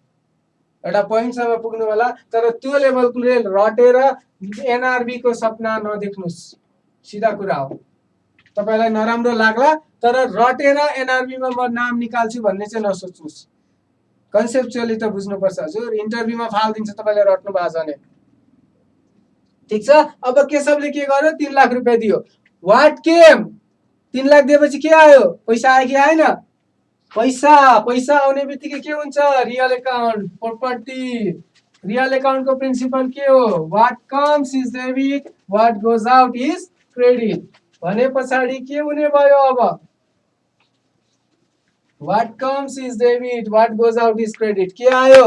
एउटा पोइन्टसम्म पुग्नु होला, तर त्यो लेभलले रटेर एनआरबी को सपना नदेख्नुस्, सिधा कुरा हो। तपाईलाई नराम्रो लाग्ला, तर रटेर एनआरबी मा म नाम निकाल्छु भन्ने चाहिँ नसोच्नुस्। कन्सेप्चुअली त बुझ्नुपर्छ हजुर, इन्टरभ्यूमा फाल दिन्छ तपाईले रट्नु भएको छ भने। ठीक छ, अब केशवले के गर्यो? 3 लाख रुपियाँ दियो। What came? 3 लाख दिएपछि के आयो? पैसा आयो कि आएन? पैसा पैसा आउने बित्तिकै के हुन्छ? Real account, property. Real account को प्रिन्सिपल के हो? What comes is debit, what goes out is credit. भने पछाडि के हुने भयो? अब what comes is debit, what goes out is credit. के आयो?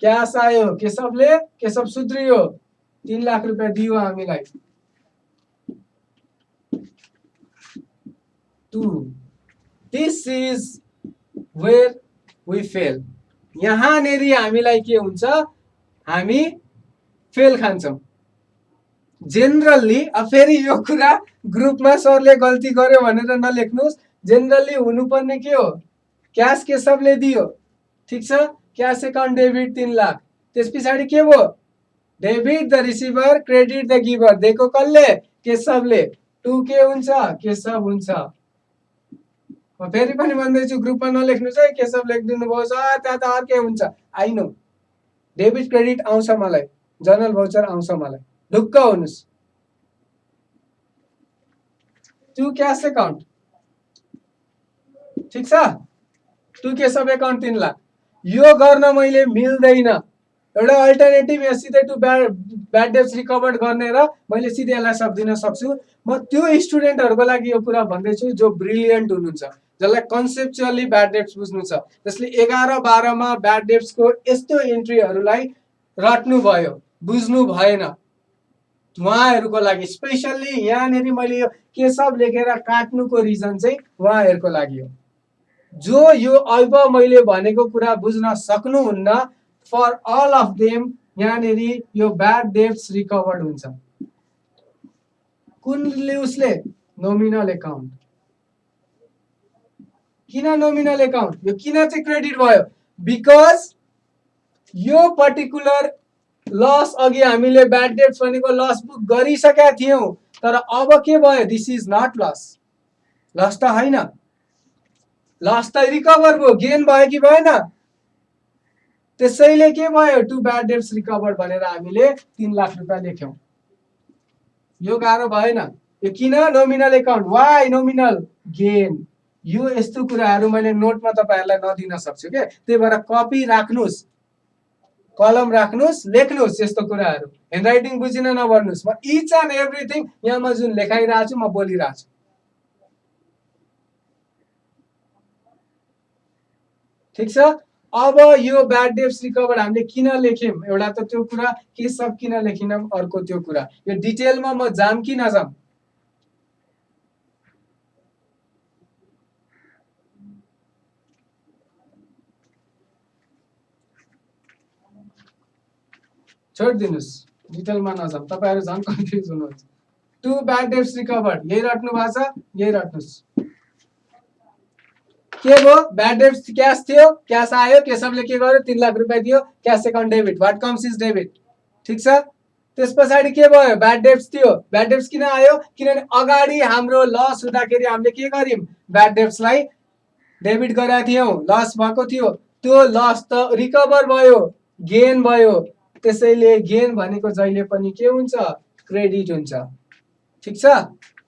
क्याश आयो। केशव सुध्रियो, 3 लाख रुपियाँ दियो हामीलाई। 2 this is where we fail. यहाँनेरि हामीलाई के हुन्छ? हामी फेल खान्छौं जेनरली। अब फेरि यो कुरा ग्रुपमा सरले गल्ती गर्यो भनेर नलेख्नुस्। जेनरली हुनुपर्ने के हो? क्याश केशवले दियो, ठीक छ, क्याश अकाउन्ट डेबिट 3 लाख। त्यस पछाडि के भयो? Debit the receiver, credit the giver. दिएको कसले? केशवले। 2 के हुन्छ? केशव हुन्छ। म फेरि पनि भन्दैछु, ग्रुपमा नलेख्नुस् है। केशव लेखिदिनु भयो छ, त्यहाँ त अर्कै हुन्छ। आई नो, डेबिट क्रेडिट आउँछ मलाई, जनरल भाउचर आउँछ मलाई, ढुक्क हुनुस्। 2 क्याश अकाउन्ट, ठीक छ। 2 केशव अकाउन्ट 3 लाख। यो गर्न मैले मिल्दैन। एउटा अल्टरनेटिभ या सिधै टु ब्याड डेब्ट्स रिकभर्ड गर्ने र मैले सिधै यसलाई सक्दिन सक्छु। म त्यो स्टुडेन्टहरुको लागि यो कुरा भन्दैछु जो ब्रिलियन्ट हुनुहुन्छ, जसलाई कन्सेप्चुअली ब्याड डेब्ट्स बुझ्नु छ, जसले 11 12 मा ब्याड डेब्ट्स को यस्तो एन्ट्रीहरुलाई रट्नु भयो, बुझ्नु भएन, उहाँहरुको लागि स्पेशली यहाँनेरि मैले यो केशव लेखेर काट्नुको रिजन चाहिँ उहाँहरुको लागि हो। जो यो अब मैले भनेको कुरा बुझ्न सक्नुहुन्न, फर अल अफ देम यहाँनेरि यो ब्याड डेब्ट्स रिकभर्ड हुन्छ। कुनले? उसले नोमिनल अकाउन्ट। किन नोमिनल अकाउन्ट? यो किन चाहिँ क्रेडिट भयो? बिकज यो पर्टिकुलर लस अघि हामीले ब्याड डेब्ट्स भनेको लस बुक गरिसकेका थियौं, तर अब के भयो? This is not loss. Loss त हैन, लस त रिकभर भयो, गेन भयो कि भएन? त्यसैले के भयो? 2 ब्याड डेब्ट्स रिकभर्ड भनेर हामीले 3 लाख रुपियाँ लेख्यौं। यो गाह्रो भएन। यो किन nominal account? Why nominal gain? यो यस्तो कुराहरू मैले नोटमा तपाईहरुलाई नदिन सक्छु के, त्यही भएर कपी राख्नुस्, कलम राख्नुस्, लेख्नुस् यस्तो कुराहरू। ह्यान्डराइटिङ बुझिन नभर्नुस्। म इच एन्ड एभ्रिथिङ यहाँ म जुन लेखाइरहेको छु, म बोलिरहेको छु, ठीक छ। अब यो ब्याड डेब्ट्स रिकभर्ड हामीले किन लेख्यौं? एउटा त त्यो कुरा, के सब किन लेखिनौं, अर्को त्यो कुरा। यो डिटेलमा म जाम कि नजाम? छोडिदिनुस्, डिटेलमा नजाम, तपाईहरु झन् कन्फ्युज हुनुहुन्छ। 2 ब्याड डेब्ट्स रिकभर्ड, यही रट्नु भएको छ, यही रट्नुस्। के भयो? ब्याड डेब्ट्स क्याश थियो, क्याश आयो, केशवले के गर्यो? 3 लाख रुपियाँ दियो, cash account debit, what comes is debit, ठीक छ। त्यस पछाडि के भयो? ब्याड डेब्ट्स थियो। ब्याड डेब्ट्स किन आयो? किनभने अगाडि हाम्रो लस हुँदाखेरि हामीले के गर्यौं? ब्याड डेब्ट्सलाई डेबिट गरेका थियौं, लस भएको थियो, त्यो लस त रिकभर भयो, गेन भयो। त्यसैले गेन भनेको जहिले पनि के हुन्छ? क्रेडिट हुन्छ, ठीक छ।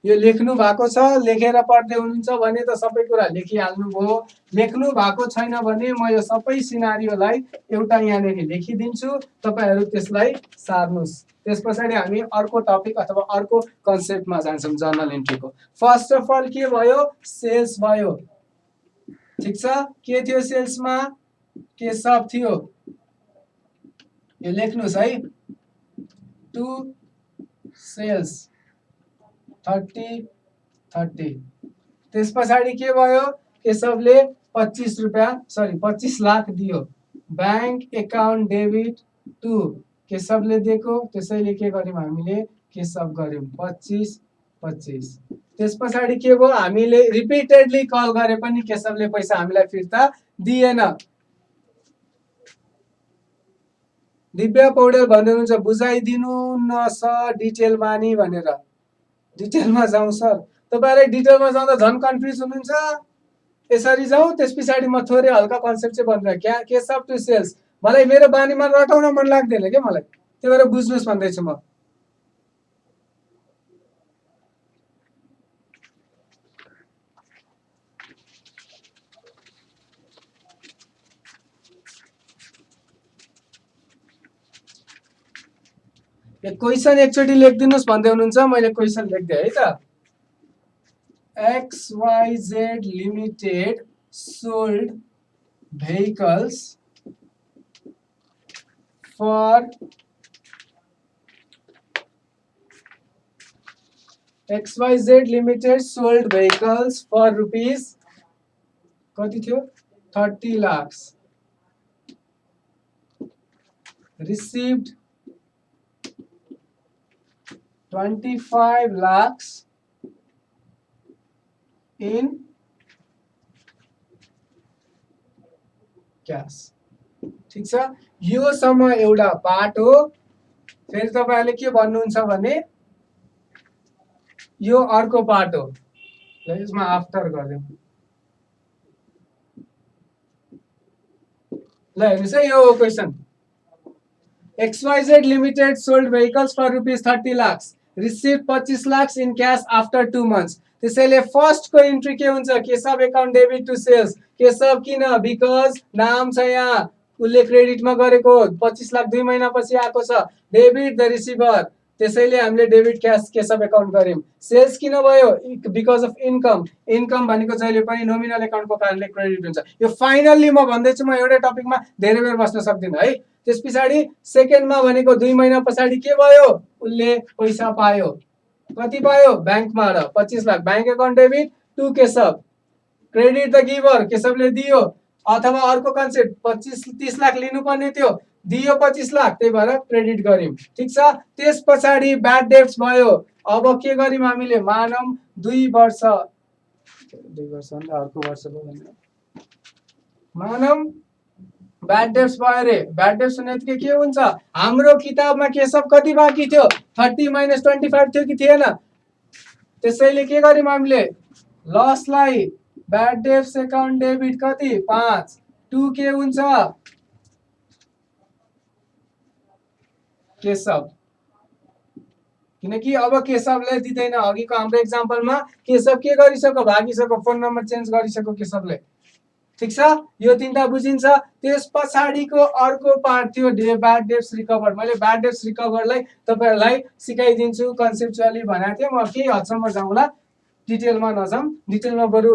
यो लेख्नु भएको छ, लेखेर पढ्दै हुनुहुन्छ भने त सबै कुरा लेखिहाल्नु भयो। लेख्नु भएको छैन भने म यो सबै सिनारियोलाई एउटा यहाँनिर लेखिदिन्छु, तपाईहरु त्यसलाई सार्नुस्। त्यस पछाडि हामी अर्को टपिक अथवा अर्को कन्सेप्टमा जान्छौँ जर्नल एन्ट्रीको। फर्स्ट अफ अल के भयो? सेल्स भयो। ठीक छ, के थियो सेल्समा? के सब थियो? यो लेख्नुस् है। टु सेल्स 30 त्यस पछाडि के भयो? केशवले 25 रुपैयाँ सरी 25 लाख दियो। बैंक एकाउन्ट डेबिट टु केशवले दिएको, त्यसैले के गर्यौं हामीले? केशव गर्यौं 25 त्यस पछाडि के भयो? हामीले रिपिटेडली कल गरे पनि केशवले पैसा हामीलाई फिर्ता दिएन। दिव्या पौडेल भन्नुहुन्छ बुझाइदिनु न सर डिटेलमा नि भनेर। डिटेलमा जाउँ सर? तपाईहरुले डिटेलमा जाँदा झन् कन्फ्युज हुनुहुन्छ। यसरी जाउँ, त्यस पछाडि म थोरै हल्का कन्सेप्ट चाहिँ भन्दै क्या केशव टु सेल्स। मलाई मेरो बानीमा रटाउन मन लाग्दैन के मलाई, त्यही भएर बुझ्नुस् भन्दैछु म। यो क्वेशन एकचोटि लेखिदिनुस् भन्दै हुनुहुन्छ, मैले क्वेशन लेख्दै है त। XYZ Limited sold vehicles for XYZ Limited sold vehicles for rupees कति थियो? 30 lakhs. Received 25 lakhs in cash. ठीक छ, यो सम्म एउटा पार्ट हो। फेरि तपाईहरुले के भन्नुहुन्छ भने यो अर्को पार्ट हो। ल यसमा आफ्टर गर्दियौ। ल हेर्नुस् है यो question. XYZ Limited sold vehicles for rupees 30 lakhs. Received 25 lakhs in cash after 2 months. त्यसैले फर्स्ट को इन्ट्री के हुन्छ? Keshav account debit to sales. Keshav किन? बिकज नाम छ यहाँ, उसले क्रेडिटमा गरेको 25 लाख 2 महिनापछि आएको छ। डेबिट द रिसिभर, त्यसैले हामीले डेबिट क्याश केशव एकाउन्ट गर्यौं। सेल्स किन भयो? Because of income. इन्कम भनेको जहिले पनि नोमिनल एकाउन्टको कारणले क्रेडिट हुन्छ। यो फाइनल्ली म भन्दैछु, म एउटै टपिकमा धेरै बेर बस्न सक्दिनँ है। त्यस पछाडि सेकेन्डमा भनेको 2 महिना पछाडि के भयो? उसले पैसा पायो। कति पायो? बैंकबाट 25 lakh. Bank account debit to Keshav. Credit the giver, केशवले दियो। अथवा अर्को कन्सेप्ट 25-30 लाख लिनुपर्ने थियो, दियो 25 लाख, त्यही भएर क्रेडिट गर्यौं। ठीक छ, त्यस पछाडि ब्याड डेब्ट्स भयो। अब के गर्यौं हामीले? मानौं 2 वर्ष भन्दा अर्को वर्ष भयो। मानौं ब्याड डेब्ट्स भयो रे। ब्याड डेब्ट्स हुनेबित्तिकै के हुन्छ? हाम्रो किताबमा केशव कति बाँकी थियो? 30 - 25 थियो कि थिएन? त्यसैले के गर्यौं हामीले? लसलाई ब्याड डेब्ट्स एकाउन्ट डेबिट कति? 5 2 के हुन्छ? केशव। किनकि अब केशवले दिदैन। अघिको हाम्रो एक्जाम्पलमा केशव के गरिसक्यो? भागिसक्यो, फोन नम्बर चेन्ज गरिसक्यो केशवले। ठीक छ, यो तीनटा बुझिन्छ। त्यस पछाडिको अर्को पार्ट थियो ब्याड डेब्ट्स रिकभर। मैले ब्याड डेब्ट्स रिकभरलाई तपाईहरुलाई सिकाइदिन्छु कन्सेप्चुअली भनेको थिएँ। म केही हदसम्म जाउँला, डिटेलमा नजाउँ। डिटेलमा बरु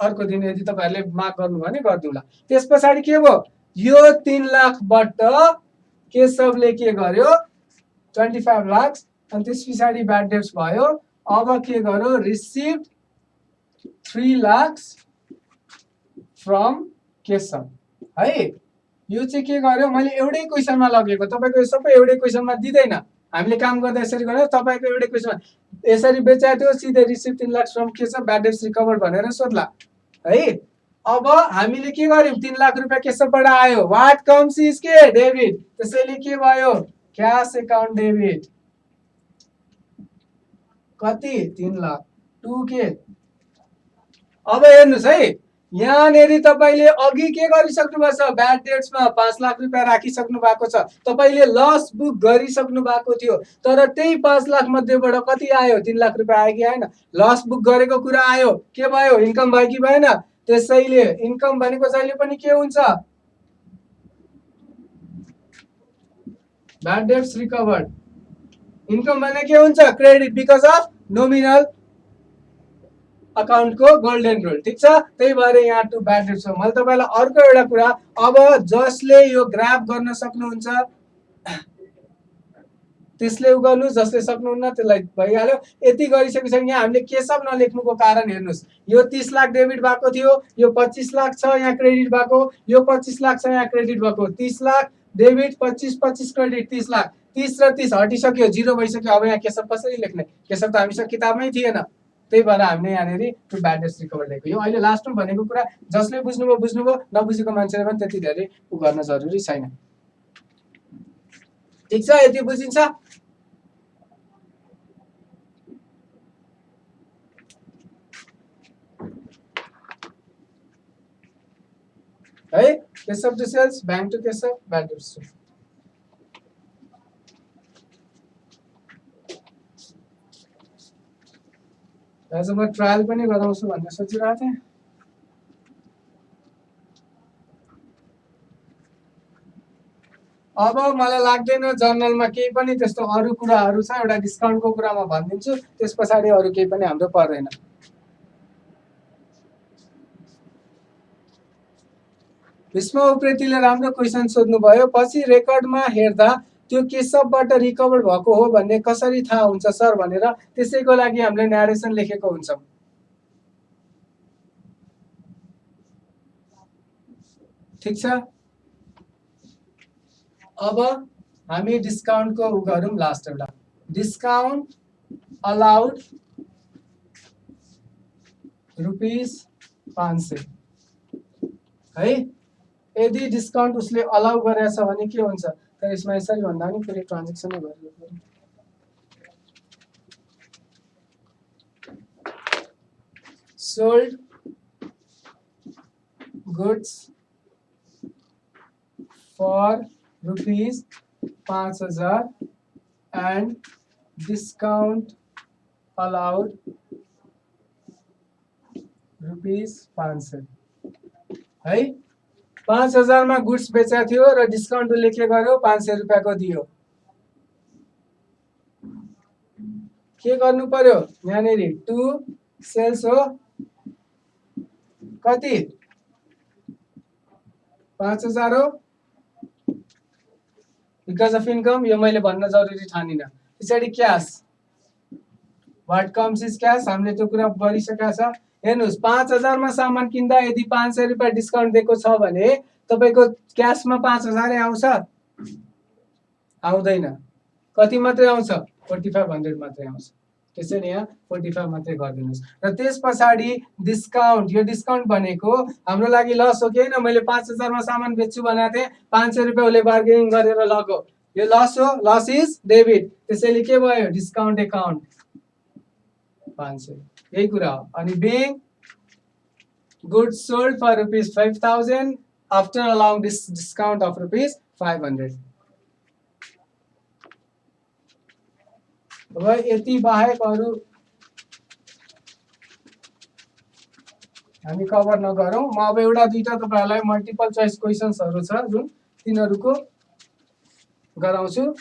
अर्को दिन यदि तपाईहरुले मार्क गर्नु भने गर्दिउँला। त्यस पछाडि के भयो? यो 3 लाखबाट केशवले के गर्यो? 25 लाख। अनि त्यस पछाडि ब्याड डेब्ट्स भयो। अब के गर्यो? रिसिभ्ड 3 लाख फ्रम केशव है। यो चाहिँ के गर्यो? मैले एउटै क्वेशनमा लगेको, तपाईको यो सबै एउटै क्वेशनमा दिदैन। हामीले काम गर्दा यसरी गर्यो, तपाईको एउटै क्वेशनमा यसरी बेचाएको थियो, सिधै receive 3 lakh from Keshav bad debts recover भनेर सोध्ला है। अब हामीले के गर्यौं? 3 लाख रुपैयाँ केशवबाट आयो। व्हाट कम्स इज के? डेबिट। त्यसैले के भयो? Cash account debit. कति? 3 लाख 2 के। अब हेर्नुस् है, यहाँनेरि तपाईँले अघि के गरिसक्नु भएको छ, ब्याड डेट्समा 5 लाख रुपियाँ राखिसक्नु भएको छ। तपाईँले लस बुक गरिसक्नु भएको थियो, तर त्यही 5 लाख मध्येबाट कति आयो? 3 लाख रुपियाँ आयो कि आएन? लस बुक गरेको कुरा आयो, के भयो? इन्कम भयो कि भएन? त्यसैले इन्कम भनेको जहिले पनि के हुन्छ? Bad dates recovered. इन्कम भने के हुन्छ? क्रेडिट, बिकज अफ नोमिनल अकाउन्टको गोल्डन रुल। ठिक छ, त्यही भएर यहाँ टु ब्याड डेट्स हो। मैले तपाईँलाई अर्को एउटा कुरा, अब जसले यो ग्राफ गर्न सक्नुहुन्छ त्यसले गर्नु, जसले सक्नुहुन्न त्यसलाई भइहाल्यो। यति गरिसकेपछि यहाँ हामीले के सब नलेख्नुको कारण हेर्नुहोस्, यो 30 लाख डेबिट भएको थियो, यो 25 लाख छ यहाँ क्रेडिट भएको, यो 25 लाख छ यहाँ क्रेडिट भएको। 30 लाख डेबिट, 25 क्रेडिट, 30 लाख। 30 र 30 हटिसक्यो, जिरो भइसक्यो। अब यहाँ केशव कसरी लेख्ने? केशव त हामीसँग किताबमै थिएन, त्यही भएर हामीले यहाँनिर टु ब्याड डेट्स रिकभर लेखेको। यो अहिले लास्टमा भनेको कुरा जसले बुझ्नुभयो बुझ्नुभयो, नबुझेको मान्छेले पनि त्यति धेरै उ गर्न जरुरी छैन। ठिक छ, यति बुझिन्छ? है, Keshav to sales, bank to Keshav, bad debts to. आज म ट्रायल पनि गराउँछु भन्ने सोचिरहेको थिएँ। अब मलाई लाग्दैन जर्नलमा केही पनि त्यस्तो अरू कुराहरू छ। एउटा डिस्काउन्टको कुरा म भनिदिन्छु, त्यस पछाडि अरू केही पनि हाम्रो पर्दैन। भीष्म उप्रेतीले राम्रो क्वेसन सोध्नुभयो। पछि रेकर्डमा हेर्दा त्यो केशवबाट रिकभर भएको हो भन्ने कसरी थाहा हुन्छ सर भनेर, त्यसैको लागि हामीले न्यारेसन लेखेको हुन्छौँ। ठिक छ, अब हामी डिस्काउन्टको उ गरौँ। लास्ट एउटा डिस्काउन्ट अलाउड ₹500 है। यदि डिस्काउन्ट उसले अलाउ गरेछ भने के हुन्छ? तर यसमा यसरी भन्दा नि फेरि ट्रान्जेक्सनै गर्नु पर्यो। Sold goods for ₹5,000 and discount allowed ₹500 है। 5,000 मा गुड्स बेचेको थियो र डिस्काउन्ट उसले के गर्यो? 500 रुपियाँको दियो। के गर्नु पर्यो? यहाँनिर टु सेल्स हो, कति? 5,000 हो। बिकज अफ इन्कम, यो मैले भन्न जरुरी ठानिन। पछाडि cash, what comes is cash, हामीले त्यो कुरा गरिसकेका छ। हेर्नुहोस्, 5,000 मा सामान किन्दा यदि 500 रुपियाँ डिस्काउन्ट दिएको छ भने तपाईको क्यासमा 5,000 आउँछ? आउँदैन। कति मात्रै आउँछ? 4500 मात्रै आउँछ। त्यसैले यहाँ 45 मात्रै गरिदिनुहोस्। र त्यस पछाडि डिस्काउन्ट, यो डिस्काउन्ट भनेको हाम्रो लागि लस हो कि हैन? मैले 5,000 मा सामान बेच्छु भनेको थिएँ, 500 रुपियाँ उसले बार्गेनिङ गरेर लग्यो, यो लस हो। लस इज डेबिट, त्यसैले के भयो? डिस्काउन्ट एकाउन्ट 500, यही कुरा हो। अनि being goods sold for ₹5,000 after allowing this discount of ₹500। अब यति बाहेक अरू हामी कभर नगरौँ। म अब एउटा दुईटा तपाईहरुलाई मल्टिपल चोइस क्वेशन्सहरु छ जुन तिनीहरुको गराउँछु।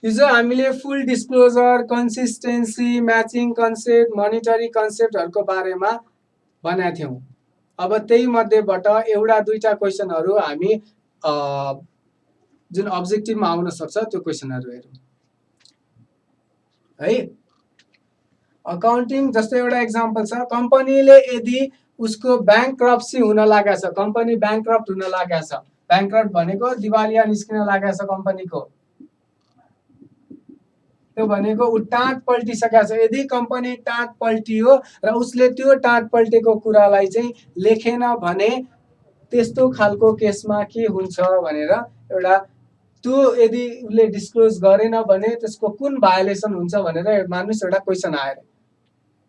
हिजो हामीले full disclosure, consistency, matching concept, monetary कन्सेप्टहरुको बारेमा भनेका थियौं। अब त्यही मध्येबाट एउटा दुईटा क्वेशनहरु हामी जुन अब्जेक्टिभमा आउन सक्छ त्यो क्वेशनहरु हेरौं है। अकाउन्टिङ जस्तो एउटा एक्जाम्पल छ, कम्पनीले यदि उसको ब्याङ्क्रप्सी हुन लागेको छ, कम्पनी ब्याङ्क्रप्ट हुन लागेको छ, ब्याङ्क्रप्ट भनेको दिवालिया निस्किन लागेको छ कम्पनीको, त्यो भनेको उ टाँट पल्टिसकेको छ। यदि कम्पनी टाँट पल्टियो र उसले त्यो टाँट पल्टेको कुरालाई चाहिँ लेखेन भने त्यस्तो खालको केसमा के हुन्छ भनेर एउटा त्यो यदि उसले डिस्क्लोज गरेन भने त्यसको कुन भायोलेसन हुन्छ भनेर मान्नुस् एउटा क्वेसन आएर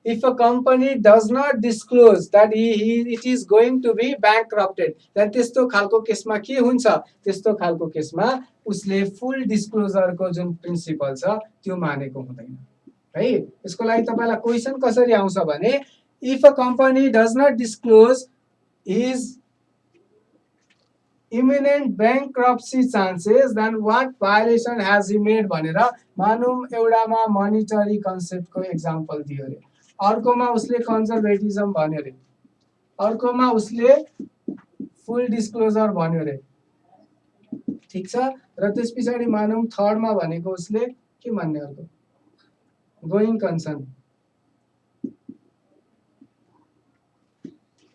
if a company does not disclose that it is going to be bankrupted then त्यस्तो खालको केसमा के हुन्छ त्यस्तो खालको केसमा उसले फुल डिस्क्लोजरको जुन प्रिन्सिपल छ त्यो मानेको हुँदैन है यसको लागि तपाईलाई क्वेसन कसरी आउँछ भने if a company does not disclose his imminent bankruptcy chances then what violation has he made भनेर मानौं एउटामा मोनिटरी कन्सेप्टको एक्जाम्पल दियो रे अर्कोमा उसले कन्जर्भेटिजम भन्यो रे अर्कोमा उसले फुल डिस्क्लोजर भन्यो रे ठीक छ र त्यसपछि मानौं थर्डमा भनेको उसले के भन्ने अर्को गोइङ कन्सर्न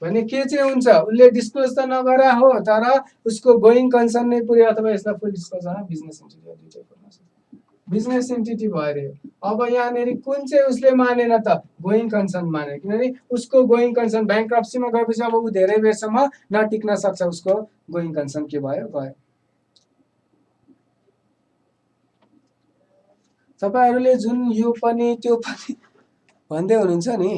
भने के चाहिँ हुन्छ उसले डिस्क्लोज त नगरा हो तर उसको गोइङ कन्सर्न नै पुरै अथवा यसलाई फुल डिस्क्लोजर बिजनेस एन्टिटी दुईटै गर्न सक्छ बिजनेस एन्टिटी भएर अब यहाँनेरि कुन चाहिँ उसले मानेन त गोइङ कन्सर्न माने किनभने उसको गोइङ कन्सर्न बैंक्रप्सीमा गएपछि अब उ धेरै बेरसम्म नटिक्न सक्छ उसको गोइङ कन्सर्न के भयो गयो तपाईहरुले जुन यो पनि त्यो पनि भन्दै हुनुहुन्छ नि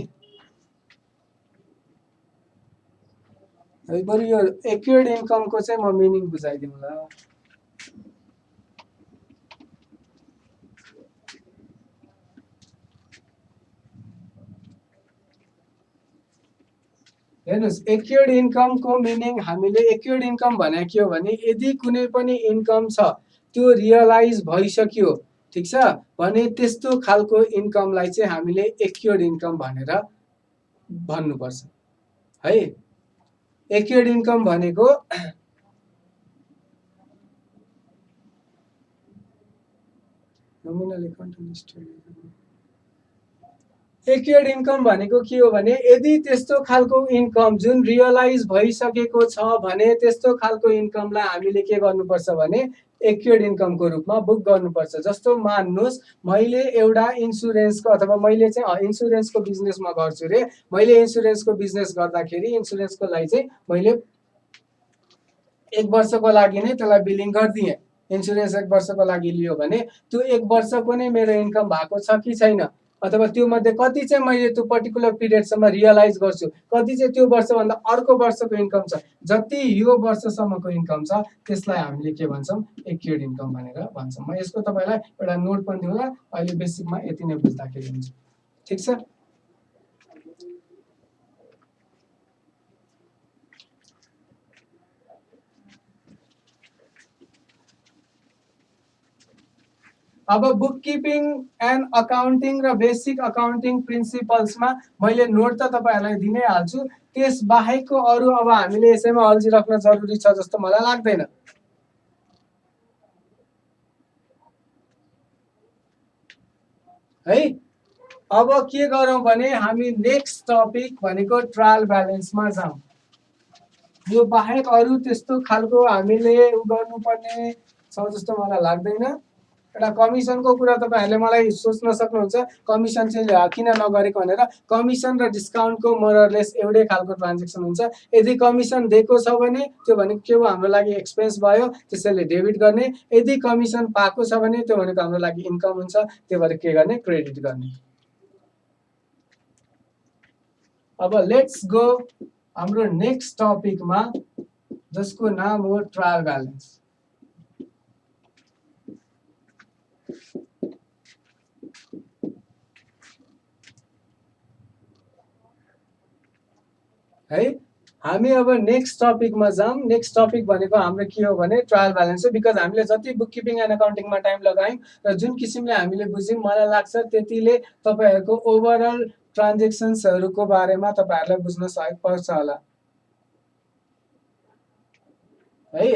है बरु यो एक्युर्ड इन्कमको चाहिँ म मिनिङ बुझाइदिउँला हेर्नुस् एक्युर्ड इन्कमको मिनिङ हामीले एक्युर्ड इन्कम भने के हो भने यदि कुनै पनि इन्कम छ त्यो रियलाइज भइसक्यो ठीक छ भने त्यस्तो खालको इन्कमलाई चाहिँ हामीले एक्युर्ड इन्कम भनेर भन्नुपर्छ है एक्युर्ड इन्कम भनेको नोमिनल अकाउन्ट एक्युर्ड इन्कम भनेको के हो भने यदि त्यस्तो खालको इन्कम जुन रियलाइज भइसकेको छ भने त्यस्तो खालको इन्कमलाई हामीले के गर्नुपर्छ भने एक्युर्ड इन्कमको रूपमा बुक गर्नुपर्छ जस्तो मान्नुस् मैले एउटा इन्स्योरेन्सको अथवा मैले चाहिँ इन्स्योरेन्सको बिजनेस म गर्छु रे मैले इन्स्योरेन्सको बिजनेस गर्दाखेरि इन्स्योरेन्सको लागि चाहिँ मैले 1 वर्षको लागि नै त्यसलाई बिलिङ गर्दिए इन्स्योरेन्स 1 वर्षको लागि लियो भने त्यो 1 वर्षको नै मेरो इन्कम भएको छ कि छैन अथवा त्यो मध्ये कति चाहिँ मैले त्यो पर्टिकुलर पिरियडसम्म रियलाइज गर्छु कति चाहिँ त्यो वर्षभन्दा अर्को वर्षको इन्कम छ जति यो वर्षसम्मको इन्कम छ त्यसलाई हामीले के भन्छौं एक्युर्ड इन्कम भनेर भन्छौं म यसको तपाईलाई एउटा नोट पनि दिउँला अहिले बेसिकमा यति नै बुझ्दाखेरि हुन्छ ठीक छ अब बुककीपिङ एन्ड अकाउन्टिङ र बेसिक अकाउन्टिङ प्रिन्सिपल्समा मैले नोट त तपाईहरुलाई दिनै हाल्छु त्यस बाहेकको अरु अब हामीले यसैमा अल्झी राख्न जरुरी छ जस्तो मलाई लाग्दैन है अब के गरौं भने हामी नेक्स्ट टपिक भनेको ट्रायल ब्यालेन्समा जाउँ यो बाहेक अरु त्यस्तो खालको हामीले उ गर्नुपर्ने छ जस्तो मलाई लाग्दैन एउटा कमिसनको कुरा तपाईहरुले मलाई सोच्न सक्नुहुन्छ कमिसन चाहिँ किन नगरेको भनेर कमिसन र डिस्काउन्टको मोरलेस एउटै खालको ट्रान्ज्याक्सन हुन्छ यदि कमिसन दिएको छ भने त्यो भनेको के हो हाम्रो लागि एक्सपेन्स भयो त्यसैले डेबिट गर्ने यदि कमिसन पाएको छ भने त्यो भनेको हाम्रो लागि इन्कम हुन्छ त्यो भएर के गर्ने क्रेडिट गर्ने अब लेट्स गो हाम्रो नेक्स्ट टपिकमा जसको नाम हो ट्रायल ब्यालेन्स है हामी अब नेक्स्ट टपिकमा जाम नेक्स्ट टपिक भनेको हाम्रो के हो भने ट्रायल ब्यालेन्स हो बिकज हामीले जति बुककीपिङ एन्ड अकाउन्टिङमा टाइम लगायौं र जुन किसिमले हामीले बुझ्यौं मलाई लाग्छ त्यतिले तपाईहरुको ओभरअल ट्रान्ज्याक्सन्सहरुको बारेमा तपाईहरुलाई बुझ्न सहयोग पर्छ होला है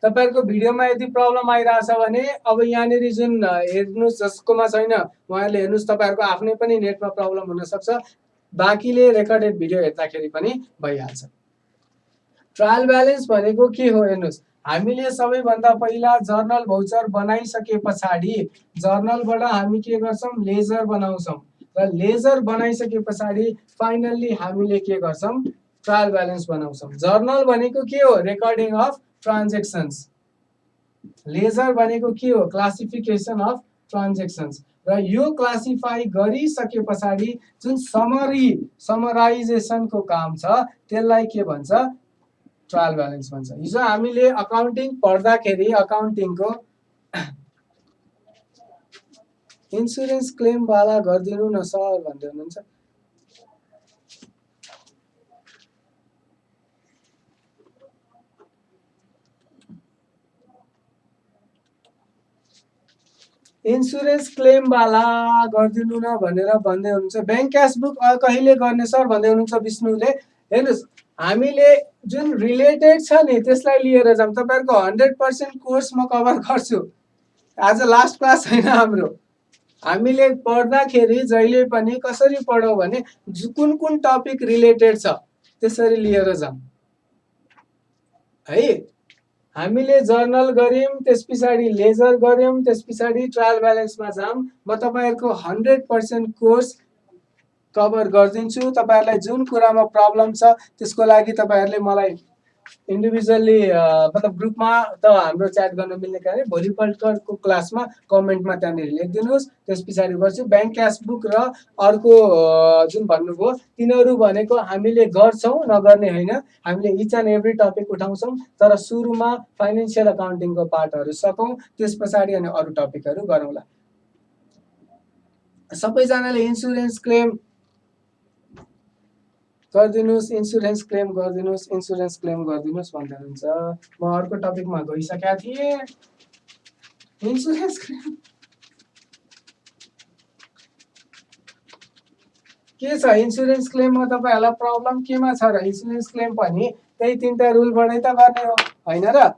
तपाईहरुको भिडियोमा यदि प्रब्लम आइराछ भने अब यहाँनेरि जुन हेर्नुस् जसकोमा छैन उहाँले हेर्नुस् तपाईहरुको आफ्नै पनि नेटमा प्रब्लम हुन सक्छ बाकीले रेकर्डेड भिडियो हेर्दाखेरि पनि भइहाल्छ ट्रायल ब्यालेन्स भनेको के हो हेर्नुस् हामीले सबैभन्दा पहिला जर्नल भाउचर बनाइसके पछाडी जर्नलबाट हामी के गर्छौं लेजर बनाउँछौं र लेजर बनाइसके पछाडी फाइनली हामीले के गर्छौं ट्रायल ब्यालेन्स बनाउँछौं जर्नल भनेको के हो रेकर्डिङ अफ ट्रान्ज्याक्सन्स लेजर भनेको के हो? Classification of transactions. र यो क्लासिफाई गरिसके पछाडि जुन समराइजेसनको काम छ त्यसलाई के भन्छ? ट्रायल ब्यालेन्स भन्छ। हिजो हामीले अकाउन्टिङ पढ्दाखेरि अकाउन्टिङको इन्सुरेन्स क्लेम वाला गरिदिनु न सर भन्दै हुनुहुन्छ। इन्सुरेन्स क्लेम वाला गरिदिनु न भनेर भन्दै हुनुहुन्छ। ब्याङ्क क्यासबुक कहिले गर्ने सर भन्दै हुनुहुन्छ विष्णुले। हेर्नुहोस्, हामीले जुन रिलेटेड छ नि त्यसलाई लिएर जाऊँ। तपाईँहरूको 100% कोर्स म कभर गर्छु। आज लास्ट क्लास होइन हाम्रो। हामीले पढ्दाखेरि जहिले पनि कसरी पढौँ भने कुन कुन टपिक रिलेटेड छ त्यसरी लिएर जाऊँ है। हामीले जर्नल गऱ्यौँ, त्यस पछाडि लेजर गऱ्यौँ, त्यस पछाडि ट्रायल ब्यालेन्समा जाऊँ। म तपाईँहरूको 100% कोर्स कभर गरिदिन्छु। तपाईँहरूलाई जुन कुरामा प्रब्लम छ त्यसको लागि तपाईँहरूले मलाई इन्डिभिजुअली मतलब ग्रुपमा त हाम्रो च्याट गर्न मिल्ने कारण भोलिपल्टको क्लासमा कमेन्टमा त्यहाँनिर लेखिदिनुहोस्। त्यस पछाडि गर्छु। ब्याङ्क क्यासबुक र अर्को जुन भन्नुभयो तिनीहरू भनेको हामीले गर्छौँ, नगर्ने होइन। हामीले इच एन्ड एभ्री टपिक उठाउँछौँ, तर सुरुमा फाइनेन्सियल अकाउन्टिङको पार्टहरू सकौँ, त्यस पछाडि अनि अरू टपिकहरू गरौँला। सबैजनाले इन्सुरेन्स क्लेम गरिदिनुहोस्, इन्सुरेन्स क्लेम गरिदिनुहोस्, इन्सुरेन्स क्लेम गरिदिनुहोस् भन्दै हुनुहुन्छ। म अर्को टपिकमा गइसकेका थिएँ। इन्सुरेन्स क्लेम के छ? इन्सुरेन्स क्लेममा तपाईँहरूलाई प्रब्लम केमा छ र? इन्सुरेन्स क्लेम पनि त्यही 3टा रुलबाटै त गर्ने हो होइन र?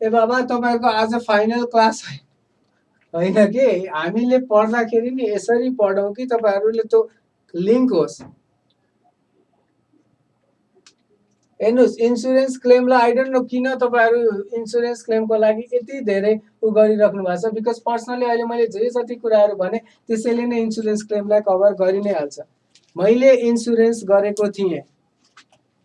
ए बाबा, तपाईँहरूको आज फाइनल क्लास होइन कि? हामीले पढ्दाखेरि नि यसरी पढौँ कि तपाईँहरूले त्यो लिङ्क होस्। हेर्नुहोस्, इन्सुरेन्स क्लेमलाई आई डोन्ट नो किन तपाईँहरू इन्सुरेन्स क्लेमको लागि यति धेरै गरिराख्नु भएको छ। बिकज पर्सनली अहिले मैले जे जति कुराहरू भने त्यसैले नै इन्सुरेन्स क्लेमलाई कभर गरि नै हाल्छ। मैले इन्सुरेन्स गरेको थिएँ,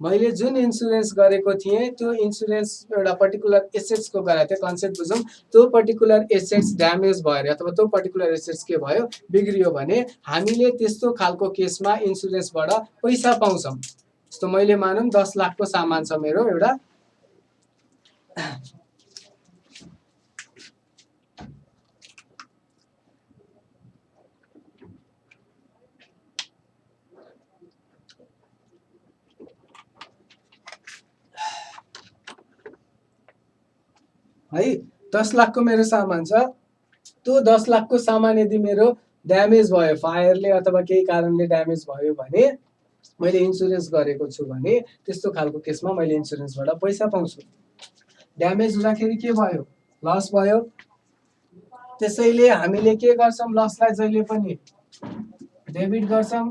मैले जुन इन्सुरेन्स गरेको थिएँ त्यो इन्सुरेन्स एउटा पर्टिकुलर एसेट्सको गराएको थिएँ। कन्सेप्ट बुझौँ, त्यो पर्टिकुलर एसेट्स ड्यामेज भएर अथवा त्यो पर्टिकुलर एसेट्स के भयो, बिग्रियो भने हामीले त्यस्तो खालको केसमा इन्सुरेन्सबाट पैसा पाउँछौँ। जस्तो मैले मानौँ 10 लाखको सामान छ मेरो एउटा, है 10 लाखको मेरो सामान छ। त्यो 10 लाखको सामान यदि मेरो ड्यामेज भयो, फायरले अथवा केही कारणले ड्यामेज भयो भने मैले इन्सुरेन्स गरेको छु भने त्यस्तो खालको केसमा मैले इन्सुरेन्सबाट पैसा पाउँछु। ड्यामेज हुँदाखेरि के भयो? लस भयो। त्यसैले हामीले के गर्छौँ? लसलाई जहिले पनि डेबिट गर्छौँ।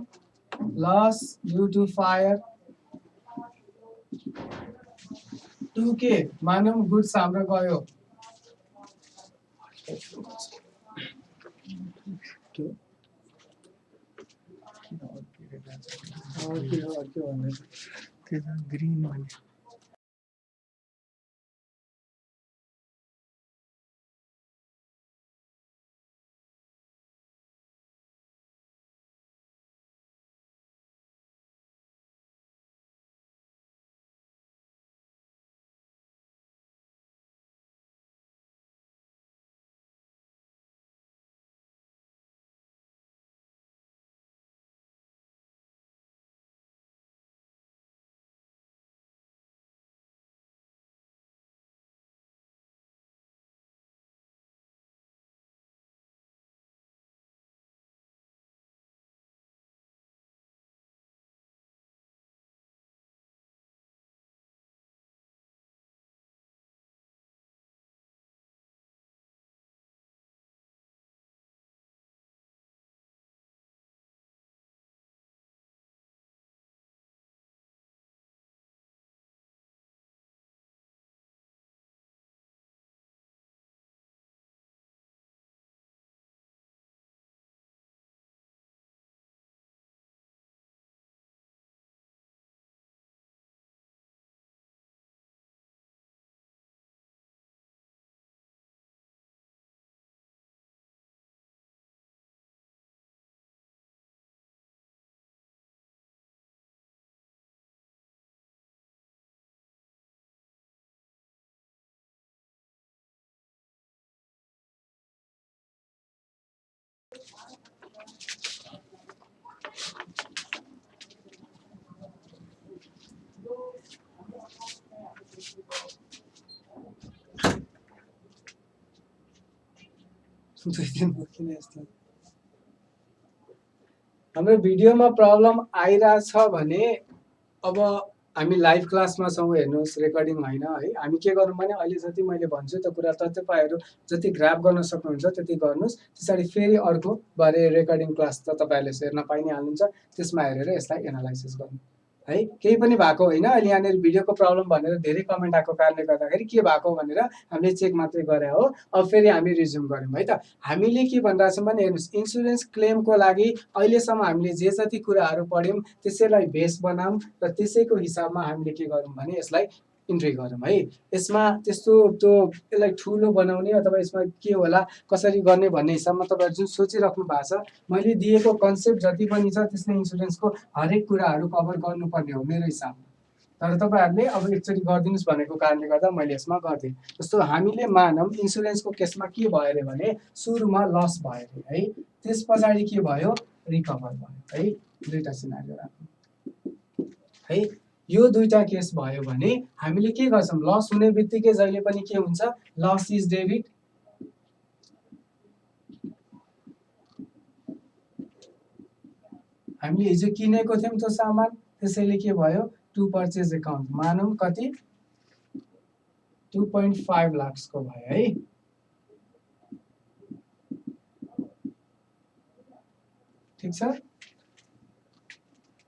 Loss due to fire to के मानौँ गुड्स हाम्रो गयो, ग्रीन भने हाम्रो भिडियोमा प्रब्लम आइरहेछ भने अब हामी लाइभ क्लासमा छौँ, हेर्नुहोस् रेकर्डिङ होइन है। हामी के गरौँ भने अहिले जति मैले भन्छु त्यो कुरा तपाईँहरू जति ग्राफ गर्न सक्नुहुन्छ त्यति गर्नुहोस्। पछाडि फेरि अर्को बारे रेकर्डिङ क्लास त तपाईँहरूले हेर्न पाइ नै हाल्नुहुन्छ, त्यसमा हेरेर यसलाई एनालाइसिस गर्नु है। केही पनि भएको होइन। अहिले यहाँनिर भिडियोको प्रब्लम भनेर धेरै कमेन्ट आएको कारणले गर्दाखेरि के भएको भनेर हामीले चेक मात्रै गरे हो। अब फेरि हामी रिज्युम गऱ्यौँ है त। हामीले के भनिरहेछौँ भने हेर्नुहोस्, इन्सुरेन्स क्लेमको लागि अहिलेसम्म हामीले जे जति कुराहरू पढ्यौँ त्यसैलाई बेस बनाऊँ र त्यसैको हिसाबमा हामीले के गरौँ भने यसलाई इन्ट्री गरौँ है। यसमा त्यस्तो त्यो यसलाई ठुलो बनाउने अथवा यसमा के होला कसरी गर्ने भन्ने हिसाबमा तपाईँहरू जुन सोचिराख्नु भएको छ, मैले दिएको कन्सेप्ट जति पनि छ त्यसले इन्सुरेन्सको हरेक कुराहरू कभर गर्नुपर्ने हो मेरो हिसाबमा। तर तपाईँहरूले अब एकचोटि गरिदिनुहोस् भनेको कारणले गर्दा मैले यसमा गरिदिएँ। जस्तो हामीले मानौँ इन्सुरेन्सको केसमा के भयो अरे भने सुरुमा लस भयो अरे है, त्यस पछाडि के भयो रिकभर भयो है। दुईवटा सिनारियो राख्नु है। यो दुईटा केस भयो भने हामीले के गर्छौँ, लस हुने बित्तिकै जहिले पनि के हुन्छ, लस इज डेबिट, हामीले हिजो किनेको थियौँ त्यो सामान, त्यसैले के भयो टु पर्चेज एकाउन्ट मानौँ कति 2.5 लाखको भयो है। ठिक छ,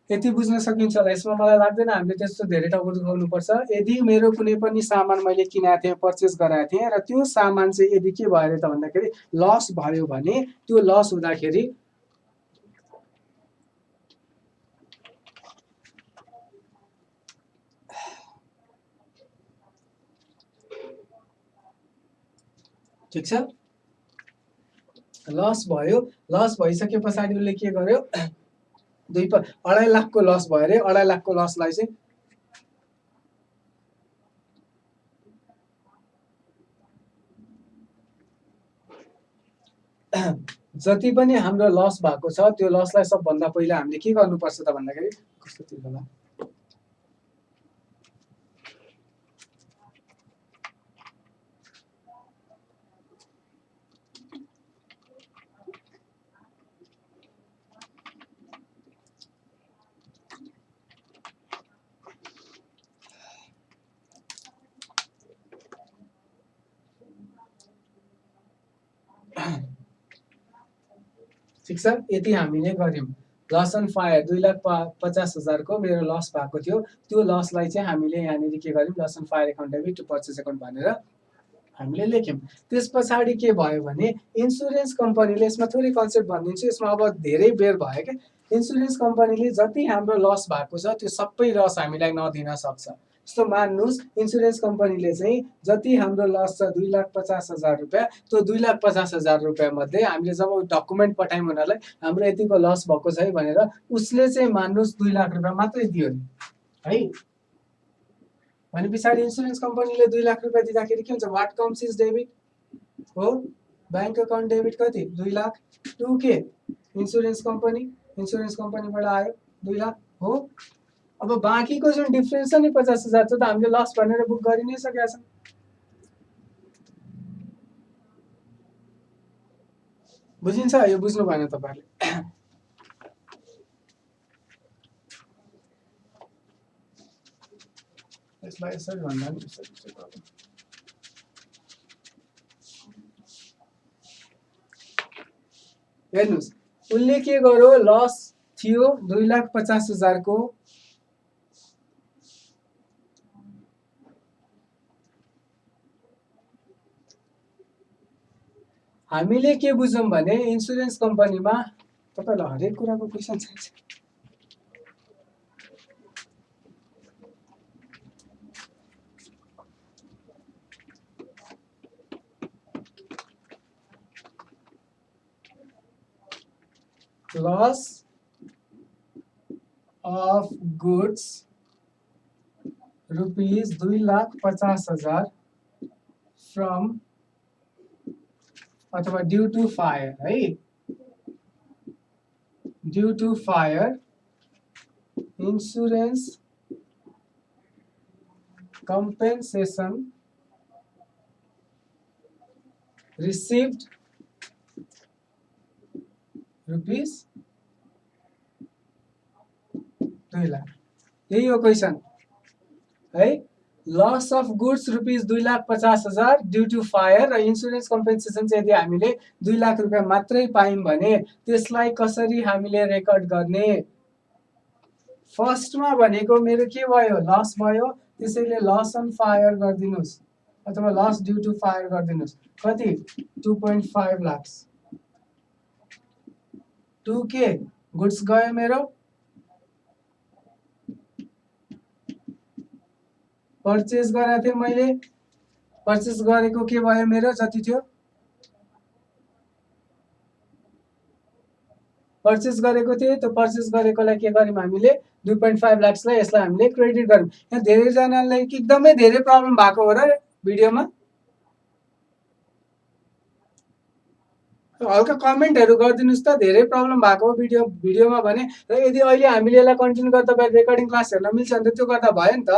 यति बुझ्न सकिन्छ होला। यसमा मलाई लाग्दैन हामीले त्यस्तो धेरै टाउको दुखाउनुपर्छ। यदि मेरो कुनै पनि सामान मैले किनेको थिएँ, पर्चेस गराएको थिएँ र त्यो सामान चाहिँ यदि के भयो अरे त भन्दाखेरि लस भयो भने त्यो लस हुँदाखेरि ठिक छ, लस भयो। लस भइसके पछाडि उसले के गर्यो 2.5 लाखको लस भयो अरे। 2.5 लाखको लसलाई चाहिँ जति पनि हाम्रो लस भएको छ त्यो लसलाई सबभन्दा पहिला हामीले के गर्नुपर्छ त भन्दाखेरि कस्तो थियो होला ठिक छ। यति हामीले गर्यौँ। लस अन फायर 2,50,000 को मेरो लस भएको थियो, त्यो लसलाई चाहिँ हामीले यहाँनिर के गर्यौँ, loss on fire account debit to purchase account भनेर हामीले लेख्यौँ। त्यस पछाडि के भयो भने इन्सुरेन्स कम्पनीले, यसमा थोरै कन्सेप्ट भनिदिन्छु, यसमा अब धेरै बेर भयो क्या। इन्सुरेन्स कम्पनीले जति हाम्रो लस भएको छ त्यो सबै लस हामीलाई नदिन सक्छ। जस्तो मान्नुहोस् इन्सुरेन्स कम्पनीले चाहिँ जति हाम्रो लस छ 2,50,000 रुपियाँ, त्यो 2,50,000 रुपियाँ मध्ये हामीले जब डकुमेन्ट पठायौँ उनीहरूलाई हाम्रो यतिको लस भएको छ है भनेर, उसले चाहिँ मान्नुहोस् 2 लाख रुपियाँ मात्रै दियो है। भने पछाडि इन्सुरेन्स कम्पनीले 2 लाख रुपियाँ दिँदाखेरि के हुन्छ, वाट कम्स इज डेबिट हो, ब्याङ्क अकाउन्ट डेबिट कति 2 लाख, टु के इन्सुरेन्स कम्पनीबाट आयो 2 लाख हो। अब बाँकीको जुन डिफ्रेन्स छ नि 50,000 त हामीले लस भनेर बुक गरि नै सकेका छौँ। बुझिन्छ, यो बुझ्नु भएन तपाईँहरूले। यसलाई यसरी भन्दा नि हेर्नुहोस्, उसले के गर्यो, लस थियो 2,50,000 को, हामीले के बुझौँ भने इन्सुरेन्स कम्पनीमा तपाईँलाई हरेक कुराको क्वेसन चाहिन्छ। Loss of goods rupees 2,50,000 from अथवा ड्यू टू फायर है। Due to fire insurance compensation received rupees 2 lakh. यही हो क्वेसन है। Loss of goods rupees 2,50,000 due to fire र इन्सुरेन्स कम्पेन्सेसन चाहिँ यदि हामीले 2 लाख रुपियाँ मात्रै पायौँ भने त्यसलाई कसरी हामीले रेकर्ड गर्ने। फर्स्टमा भनेको मेरो के भयो, लस भयो, त्यसैले लस अन फायर गरिदिनुहोस् अथवा लस ड्यू टु फायर गरिदिनुहोस्। कति 2.5 लाख। 2K गुड्स गयो मेरो, पर्चेस गरेको थिएँ मैले, पर्चेस गरेको के भयो मेरो, जति थियो पर्चेस गरेको थिएँ त्यो पर्चेस गरेकोलाई के गर्यौँ हामीले 2.5 लाखलाई यसलाई हामीले क्रेडिट गर्यौँ। यहाँ धेरैजनालाई एकदमै धेरै प्रब्लम भएको हो र भिडियोमा, हल्का कमेन्टहरू गरिदिनुहोस् त, धेरै प्रब्लम भएको हो भिडियोमा भने। र यदि अहिले हामीले यसलाई कन्टिन्यू गर्दा तपाईँ रेकर्डिङ क्लास हेर्न मिल्छ भने त त्यो गर्दा भयो नि त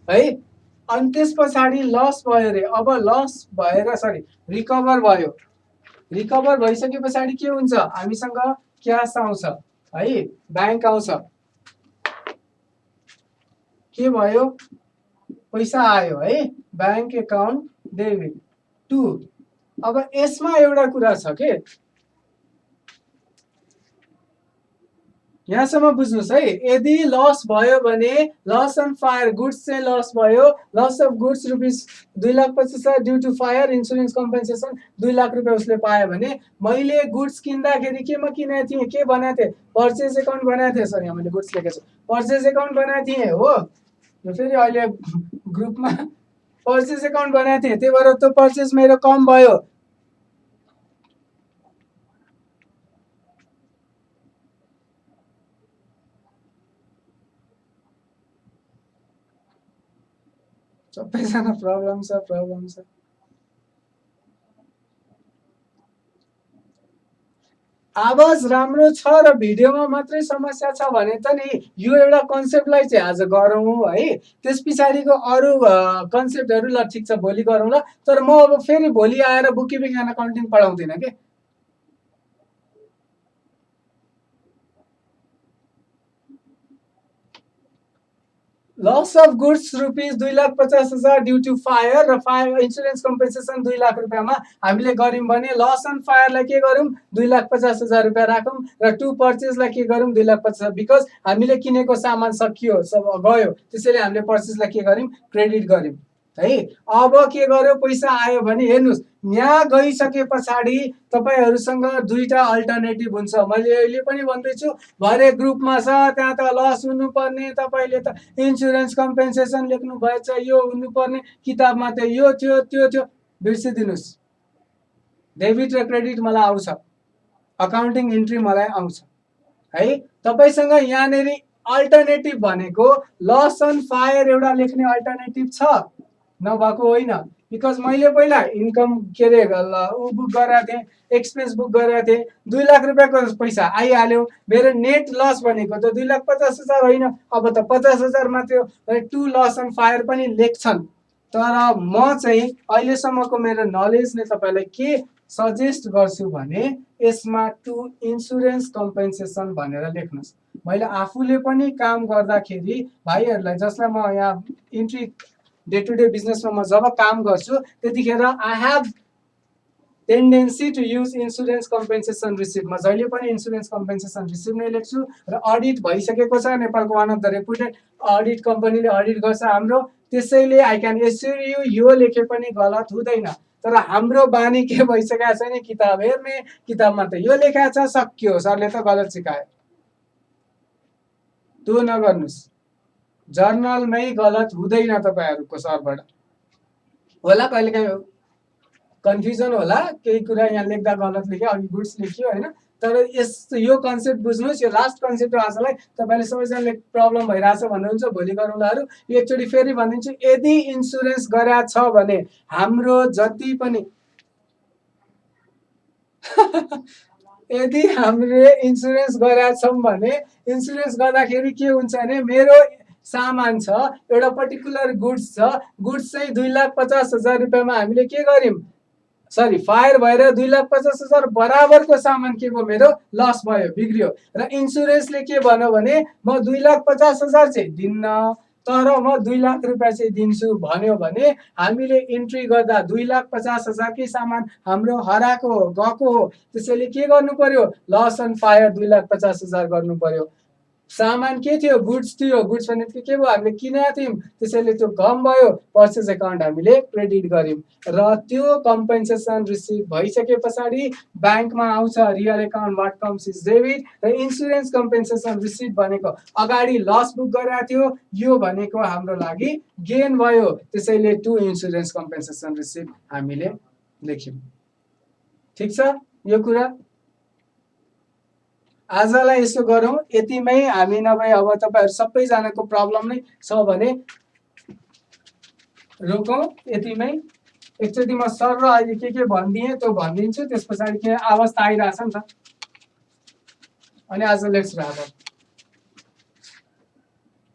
है। अनि त्यस पछाडि लस भयो रे, अब लस भएर सरी रिकभर भयो, रिकभर भइसके पछाडि के हुन्छ, हामीसँग क्यास आउँछ है, ब्याङ्क आउँछ, के भयो पैसा आयो है, ब्याङ्क एकाउन्ट डेबिट 2। अब यसमा एउटा कुरा छ के, यहाँसम्म बुझ्नुहोस् है। यदि लस भयो भने लस अन फायर गुड्स चाहिँ लस भयो, loss of goods rupees 2,50,000 due to fire insurance compensation 2 lakh रुपियाँ उसले पायो भने मैले गुड्स किन्दाखेरि केमा किनेको थिएँ, के बनाएको थिएँ, पर्चेस एकाउन्ट बनाएको थिएँ। सर यहाँ मैले गुड्स लेखेको छु, पर्चेस एकाउन्ट बनाएको थिएँ हो, फेरि अहिले ग्रुपमा पर्चेस एकाउन्ट बनाएको थिएँ, त्यही भएर त्यो पर्चेस मेरो कम भयो। सबैजना प्रब्लम छ। आवाज राम्रो छ र भिडियोमा मात्रै समस्या छ भने त नि यो एउटा कन्सेप्टलाई चाहिँ आज गरौँ है, त्यस पछाडिको अरू कन्सेप्टहरू ल ठिक छ भोलि गरौँ ल। तर म अब फेरि भोलि आएर बुक किपिङ एन्ड अकाउन्टिङ पढाउँदिनँ के। Loss of goods rupees 2,50,000 due to fire र फायर इन्सुरेन्स कम्पेन्सेसन 2 लाख रुपियाँमा हामीले गऱ्यौँ भने लस अन फायरलाई के गरौँ 2,50,000 रुपियाँ राखौँ र टु पर्चेसलाई के गरौँ 2,50,000, बिकज हामीले किनेको सामान सकियो, सब गयो, त्यसैले हामीले पर्चेसलाई के गऱ्यौँ क्रेडिट गऱ्यौँ है। अब के गर्यो, पैसा आयो भने हेर्नुहोस्, यहाँ गइसके पछाडि तपाईँहरूसँग दुईटा अल्टरनेटिभ हुन्छ। मैले अहिले पनि भन्दैछु, भरे ग्रुपमा छ त्यहाँ त लस हुनुपर्ने, तपाईँले त इन्सुरेन्स कम्पेन्सेसन लेख्नु भएछ, यो हुनुपर्ने, किताबमा त यो थियो त्यो थियो, बिर्सिदिनुहोस्। डेबिट र क्रेडिट मलाई आउँछ, अकाउन्टिङ इन्ट्री मलाई आउँछ है। तपाईँसँग यहाँनिर अल्टरनेटिभ भनेको लस अन फायर एउटा लेख्ने अल्टरनेटिभ छ, नभएको होइन। बिकज मैले पहिला इन्कम के अरे बुक गरेको थिएँ, एक्सपेन्स बुक गरेको थिएँ, 2 लाख रुपियाँको पैसा आइहाल्यो, मेरो नेट लस भनेको त 2,50,000 होइन, अब त 50,000 मात्रै हो। टु लस अन फायर पनि लेख्छन्, तर म चाहिँ अहिलेसम्मको मेरो नलेजले तपाईँलाई के सजेस्ट गर्छु भने यसमा टु इन्सुरेन्स कम्पेन्सेसन भनेर लेख्नुहोस्। मैले आफूले पनि काम गर्दाखेरि भाइहरूलाई जसलाई म यहाँ इन्ट्री डे टु डे बिजनेसमा म जब काम गर्छु त्यतिखेर I have tendency to use insurance compensation receipt. म जहिले पनि इन्सुरेन्स कम्पेन्सेसन रिसिप्ट नै लेख्छु र अडिट भइसकेको छ, नेपालको one of the reputed audit कम्पनीले अडिट गर्छ हाम्रो, त्यसैले आई क्यान एस्योर यु यो लेखे पनि गलत हुँदैन। तर हाम्रो बानी के भइसकेको छ नि, किताब हेर्ने, किताबमा त यो लेखा छ, सक्यो, सरले त गलत सिकायो। त्यो नगर्नुहोस्, जर्नलमै गलत हुँदैन तपाईँहरूको सरबाट। होला कहिलेकाहीँ कन्फ्युजन होला, केही कुरा यहाँ लेख्दा गलत लेख्यो, अघि गुड्स लेख्यो होइन, तर यो कन्सेप्ट बुझ्नुहोस्। यो लास्ट कन्सेप्ट हो आजलाई। तपाईँले सबैजनाले प्रब्लम भइरहेछ भन्नुहुन्छ, भोलि गरौँलाहरू। यो एकचोटि फेरि भनिदिन्छु, यदि इन्सुरेन्स गरेको छ भने हाम्रो जति पनि यदि हामीले इन्सुरेन्स गरेका छौँ भने इन्सुरेन्स गर्दाखेरि के हुन्छ भने मेरो सामान छ, एउटा पर्टिकुलर गुड्स छ, गुड्स चाहिँ 2,50,000 रुपियाँमा हामीले के गर्यौँ, सरी फायर भएर 2,50,000 बराबरको सामान के भयो, मेरो लस भयो, बिग्रियो। र इन्सुरेन्सले के भन्यो भने म 2,50,000 चाहिँ दिन्न, तर म 2,00,000 रुपियाँ चाहिँ दिन्छु भन्यो भने हामीले इन्ट्री गर्दा 2,50,000 कै सामान हाम्रो हराएको हो, गएको हो। त्यसैले के गर्नु पर्यो, लस अन फायर 2,50,000 गर्नु पर्यो। सामान के थियो, गुड्स थियो, गुड्स भनेको के भयो, हामीले किनेका थियौँ, त्यसैले त्यो कम भयो, पर्चेज एकाउन्ट हामीले क्रेडिट गर्यौँ। र त्यो कम्पेन्सेसन रिसिभ भइसके पछाडि ब्याङ्कमा आउँछ real account, what comes is debit. र इन्सुरेन्स कम्पेन्सेसन रिसिभ भनेको अगाडि लस बुक गरेको थियो, यो भनेको हाम्रो लागि गेन भयो, त्यसैले टु इन्सुरेन्स कम्पेन्सेसन रिसिभ हामीले लेख्यौँ। ठिक छ यो कुरा? आजलाई यसो गरौँ, यतिमै हामी, नभए अब तपाईँहरू सबैजनाको प्रब्लम नै छ भने रोकौँ यतिमै। एकचोटि म सर र अहिले के भनिदिएँ त्यो भनिदिन्छु, त्यस पछाडि के अवस्था आइरहेछ नि त। अनि आज लेट्स ऱ्याप अप।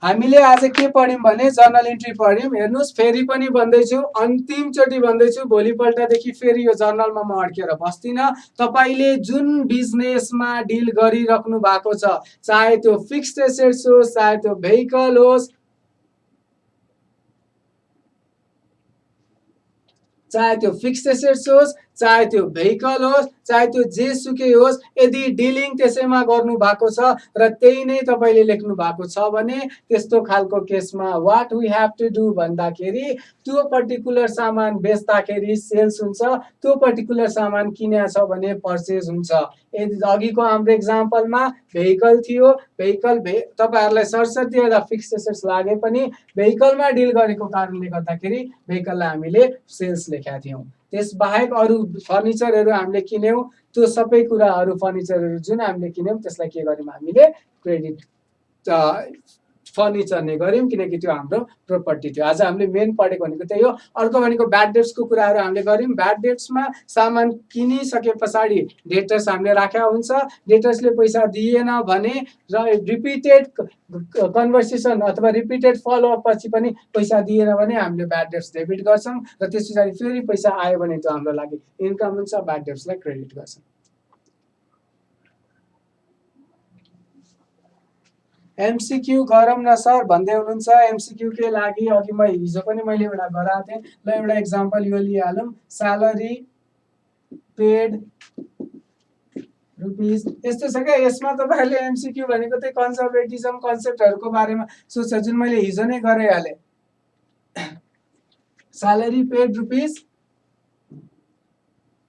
हामीले आज के पढ्यौँ भने जर्नल इन्ट्री पढ्यौँ। हेर्नुहोस् फेरि पनि भन्दैछु, अन्तिमचोटि भन्दैछु, भोलिपल्टदेखि फेरि यो जर्नलमा म अड्केर बस्दिनँ। तपाईँले जुन बिजनेसमा डिल गरिराख्नु भएको छ, चाहे त्यो फिक्स्ड एसेट्स होस्, चाहे त्यो भेहिकल होस्, चाहे त्यो फिक्स्ड एसेट्स होस्, चाहे त्यो भेहिकल होस्, चाहे त्यो जेसुकै होस्, यदि डिलिङ त्यसैमा गर्नु भएको छ र त्यही नै तपाईँले लेख्नु भएको छ भने त्यस्तो खालको केसमा what we have to do भन्दाखेरि त्यो पर्टिकुलर सामान बेच्दाखेरि सेल्स हुन्छ, त्यो पर्टिकुलर सामान किनेको छ भने पर्चेज हुन्छ। यदि अघिको हाम्रो एक्जाम्पलमा भेहिकल थियो, भेहिकल तपाईँहरूलाई सरसर्ती एउटा फिक्स्ड एसेट्स लागे पनि भेहिकलमा डिल गरेको कारणले गर्दाखेरि भेहिकललाई हामीले सेल्स लेखेका थियौँ। त्यसबाहेक अरू फर्निचरहरू हामीले किन्यौँ, त्यो सबै कुराहरू फर्निचरहरू जुन हामीले किन्यौँ त्यसलाई के गर्यौँ, हामीले क्रेडिट फर्निचर नै गऱ्यौँ, किनकि त्यो हाम्रो प्रोपर्टी थियो। आज हामीले मेन पढेको भनेको त्यही हो। अर्को भनेको ब्याड डेट्सको कुराहरू हामीले गऱ्यौँ। ब्याड डेट्समा सामान किनिसके पछाडि डेटर्स हामीले राखेका हुन्छ, डेटर्सले पैसा दिएन भने र रिपिटेड कन्भर्सेसन अथवा रिपिटेड फलोअप पछि पनि पैसा दिएन भने हामीले ब्याड डेट्स डेबिट गर्छौँ, र त्यस पछाडि फेरि पैसा आयो भने त्यो हाम्रो लागि इन्कम हुन्छ, ब्याड डेट्सलाई क्रेडिट गर्छौँ। एमसीक्यू गरौँ न सर भन्दै हुनुहुन्छ। एमसीक्यू के लागि अघि हिजो पनि मैले एउटा गराएको थिएँ। ल एउटा एक्जाम्पल यो लिइहालौँ, स्यालेरी पेड रुपिस। यस्तो छ क्या, यसमा तपाईँहरूले एमसीक्यू भनेको त्यही कन्जर्भेटिजम कन्सेप्टहरूको बारेमा सोच्छ, जुन मैले हिजो नै गराइहालेँ। स्यालेरी पेड रुपिस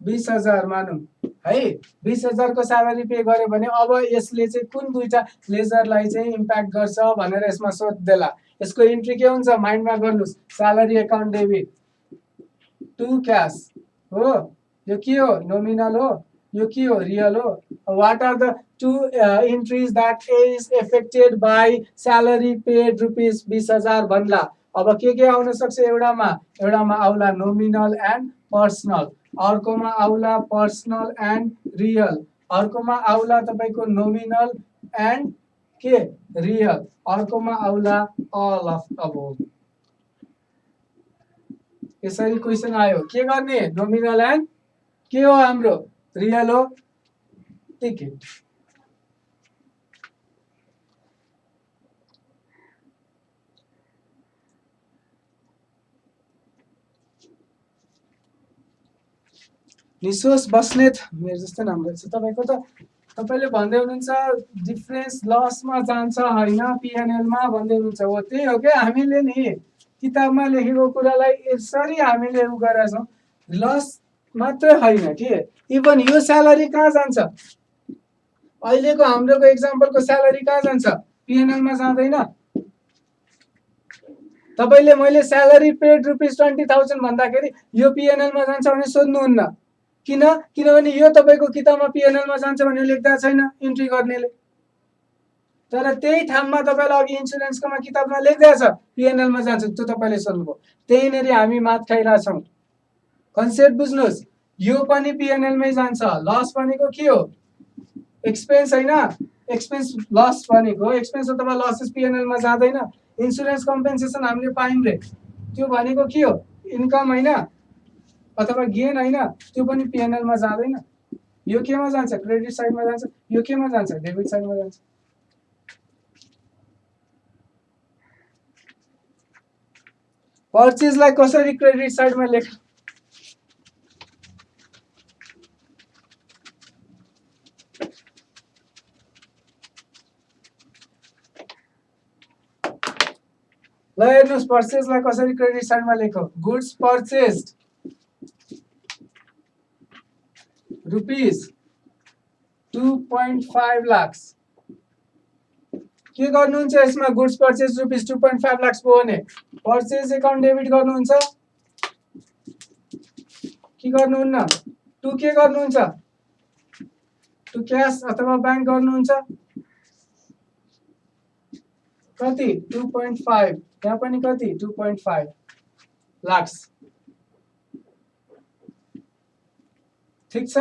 20,000 मानौँ है, 20,000 को स्यालेरी पे गर्यो भने अब यसले चाहिँ कुन दुईटा लेजरलाई चाहिँ इम्प्याक्ट गर्छ भनेर यसमा सोध्देला। यसको इन्ट्री के हुन्छ, माइन्डमा गर्नुहोस्, salary account debit to cash हो, यो के हो, नोमिनल हो, यो के हो, रियल हो। What are the two entries that is affected by salary paid rupees 20,000 भन्ला। अब के आउन सक्छ, एउटामा आउला नोमिनल एन्ड पर्सनल, अर्कोमा आउला पर्सनल एन्ड रियल, अर्कोमा आउला तपाईँको नोमिनल एन्ड के रियल, अर्कोमा आउला अल अफ अबोभ। यसरी क्वेसन आयो, के गर्ने, नोमिनल एन्ड के हो हाम्रो, रियल हो, टिकट। निसोस बस्नेत मेरो जस्तै नाम रहेछ तपाईँको त। तपाईँले भन्दै हुनुहुन्छ डिफरेन्स लसमा जान्छ होइन पिएनएलमा भन्दै हुनुहुन्छ। हो त्यही हो क्या, हामीले नि किताबमा लेखेको कुरालाई यसरी हामीले उ गरेका छौँ। लस मात्रै होइन कि, इभन यो स्यालेरी कहाँ जान्छ, अहिलेको हाम्रोको एक्जाम्पलको स्यालेरी कहाँ जान्छ, पिएनएलमा जाँदैन। तपाईँले मैले स्यालेरी पेड रुपिस 20,000 भन्दाखेरि यो पिएनएलमा जान्छ भने सोध्नुहुन्न, किनभने यो तपाईँको किताबमा पिएनएलमा जान्छ भने लेख्दा छैन इन्ट्री गर्नेले। तर त्यही ठाउँमा तपाईँलाई अघि इन्सुरेन्सकोमा किताबमा लेख्दै छ पिएनएलमा जान्छ, त्यो तपाईँले सोध्नुभयो। त्यहीँनिर हामी मात खाइरहेछौँ। कन्सेप्ट बुझ्नुहोस्, यो पनि पिएनएल मै जान्छ। लस भनेको के हो? एक्सपेन्स हैन, एक्सपेन्स लस भनेको एक्सपेन्स अथवा लसेस पिएनएल मा जाँदैन। इन्स्योरेन्स कम्पेन्सेसन हामीले पायौं रे, त्यो भनेको के हो? इन्कम हैन अथवा गेन हैन, त्यो पनि पिएनएल मा जाँदैन। यो केमा जान्छ? क्रेडिट साइडमा जान्छ। यो केमा जान्छ? डेबिट साइडमा जान्छ। पर्चेजलाई कसरी क्रेडिट साइडमा लेख? ल हेर्नुस् पर्चेजलाई कसरी क्रेडिट साइडमा लेखो। Goods purchased rupees 2.5 lakh. के गर्नुहुन्छ यसमा? गुड्स पर्चेज रुपीस 2.5 लाख भयो भने पर्चेज एकाउन्ट डेबिट गर्नुहुन्छ के गर्नुहुन्न? टु के गर्नुहुन्छ? टु क्याश अथवा बैंक गर्नुहुन्छ। कति? 2.5। यहाँ पनि कति? 2.5 लाख। ठीक छ।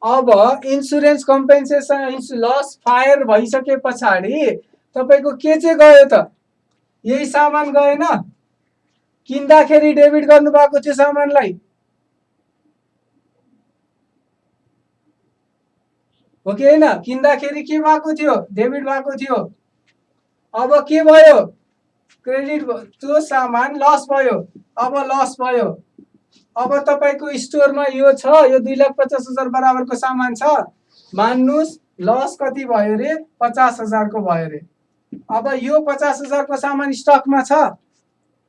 अब इन्स्योरेन्स कम्पेन्सेसन लस फायर भइसके पछाडि तपाईको के चाहिँ गयो त? यही सामान गएन? किन्दाखेरि डेबिट गर्नु भएको थियो सामानलाई, हो कि हैन? किन्दाखेरि के भएको थियो? डेबिट भएको थियो। अब के भयो? क्रेडिट। त्यो सामान लस भयो। अब लस भयो। अब तपाईको स्टोरमा यो छ, यो 2,50,000 बराबरको सामान छ। मान्नुस् लस कति भयो रे? 50,000 को भयो रे। अब यो 50,000 को सामान स्टकमा छ।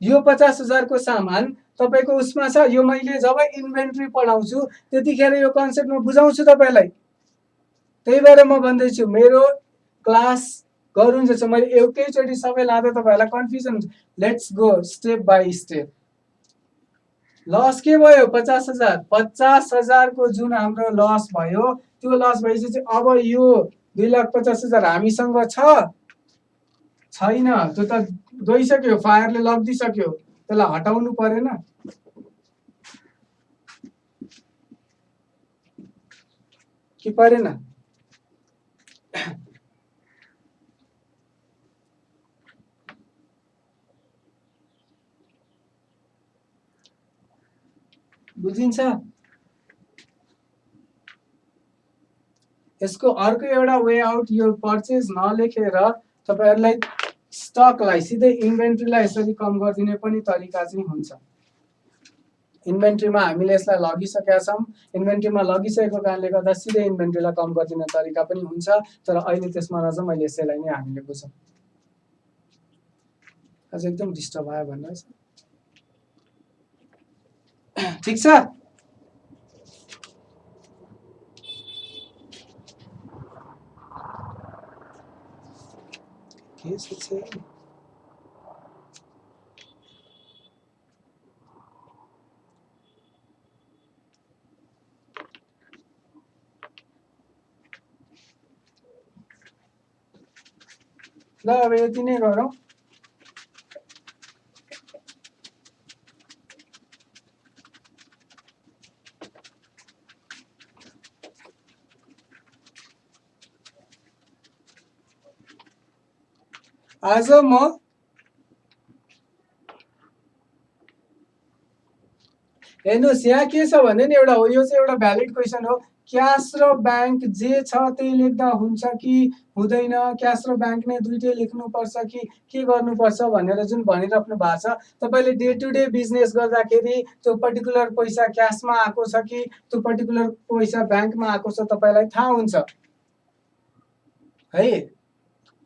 यो 50,000 को सामान तपाईको उसमा छ। यो मैले जब इन्भेन्ट्री पढाउँछु त्यतिखेर यो कन्सेप्ट म बुझाउँछु तपाईलाई। त्यही भएर म भन्दैछु मेरो क्लास गरुन्छ छ। मैले एउटैचोटी सबै लाँदा तपाईहरुलाई कन्फ्युजन हुन्छ। Let's go step by step. Loss के भयो? 50,000। 50,000 को जुन हाम्रो लस भयो त्यो लस भएपछि अब यो 2,50,000 हामीसँग छ छैन? त्यो त गइसक्यो, फायरले लगिदिसक्यो। त्यसलाई हटाउनु परेन? कि परेन? बुझिन्छ? यसको अर्को एउटा वे आउट यो पर्चेज नलेखेर तपाईहरुलाई स्टकलाई सिधै इन्भेन्ट्रीलाई यसरी कम गरिदिने पनि तरिका चाहिँ हुन्छ। इन्भेन्ट्रीमा हामीले यसलाई लगिसकेका छौं। इन्भेन्ट्रीमा लगिसकेको कारणले गर्दा सिधै इन्भेन्ट्रीलाई कम गरिदिने तरिका पनि हुन्छ। तर अहिले त्यसमा नजाउँ, मैले यसैलाई नै हामीले बुझौँ। अझ एकदम डिस्टर्ब आयो भन्नुहोस्। ठीक छ? के छ? ल अब यति नै गरौँ। आज म हेर्नुस् यहाँ के छ भने नि एउटा हो, यो चाहिँ एउटा भ्यालिड क्वेसन हो। क्याश र बैंक जे छ त्यही लेख्दा हुन्छ कि हुँदैन? क्याश र बैंक नै दुईटै लेख्नुपर्छ कि के गर्नुपर्छ भनेर जुन भनिराख्नु भएको छ। तपाईले डे टु डे बिजनेस गर्दाखेरि त्यो पर्टिकुलर पैसा क्याशमा आएको छ कि त्यो पर्टिकुलर पैसा बैंकमा आएको छ तपाईलाई थाहा हुन्छ है।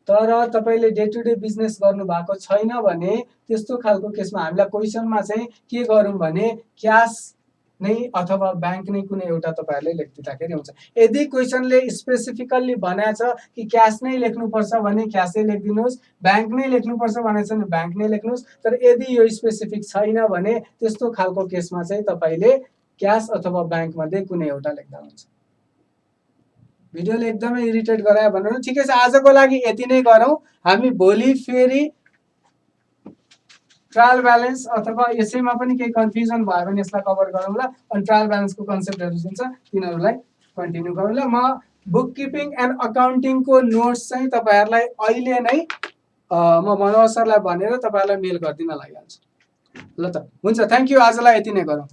तर तपाईले डे टु डे बिजनेस गर्नु भएको छैन भने त्यस्तो खालको केसमा हामीलाई क्वेसनमा चाहिँ के गरौँ भने क्याश नै अथवा बैंक नै कुनै एउटा तपाईहरुले लेखिदिँदाखेरि हुन्छ। यदि क्वेसनले स्पेसिफिकल्ली भनेछ कि क्याश नै लेख्नुपर्छ भने क्याशै लेखिदिनुस्, बैंक नै लेख्नुपर्छ भनेछ भने बैंक नै लेख्नुस्। तर यदि यो स्पेसिफिक छैन भने त्यस्तो खालको केसमा चाहिँ तपाईले क्याश अथवा बैंक मध्ये कुनै एउटा लेख्दा हुन्छ। भिडियोले एकदमै इरिटेट गरायो भनेर ठिकै छ, आजको लागि यति नै गरौँ। हामी भोलि फेरि ट्रायल ब्यालेन्स अथवा यसैमा पनि केही कन्फ्युजन भयो भने यसलाई कभर गरौँला। अनि ट्रायल ब्यालेन्सको कन्सेप्टहरू जुन छ तिनीहरूलाई कन्टिन्यू गरौँला। म बुक किपिङ एन्ड अकाउन्टिङको नोट्स चाहिँ तपाईँहरूलाई अहिले नै म मनोज सरलाई भनेर तपाईँहरूलाई मेल गरिदिन लागिहाल्छु। ल त हुन्छ, थ्याङ्क यू। आजलाई यति नै गरौँ।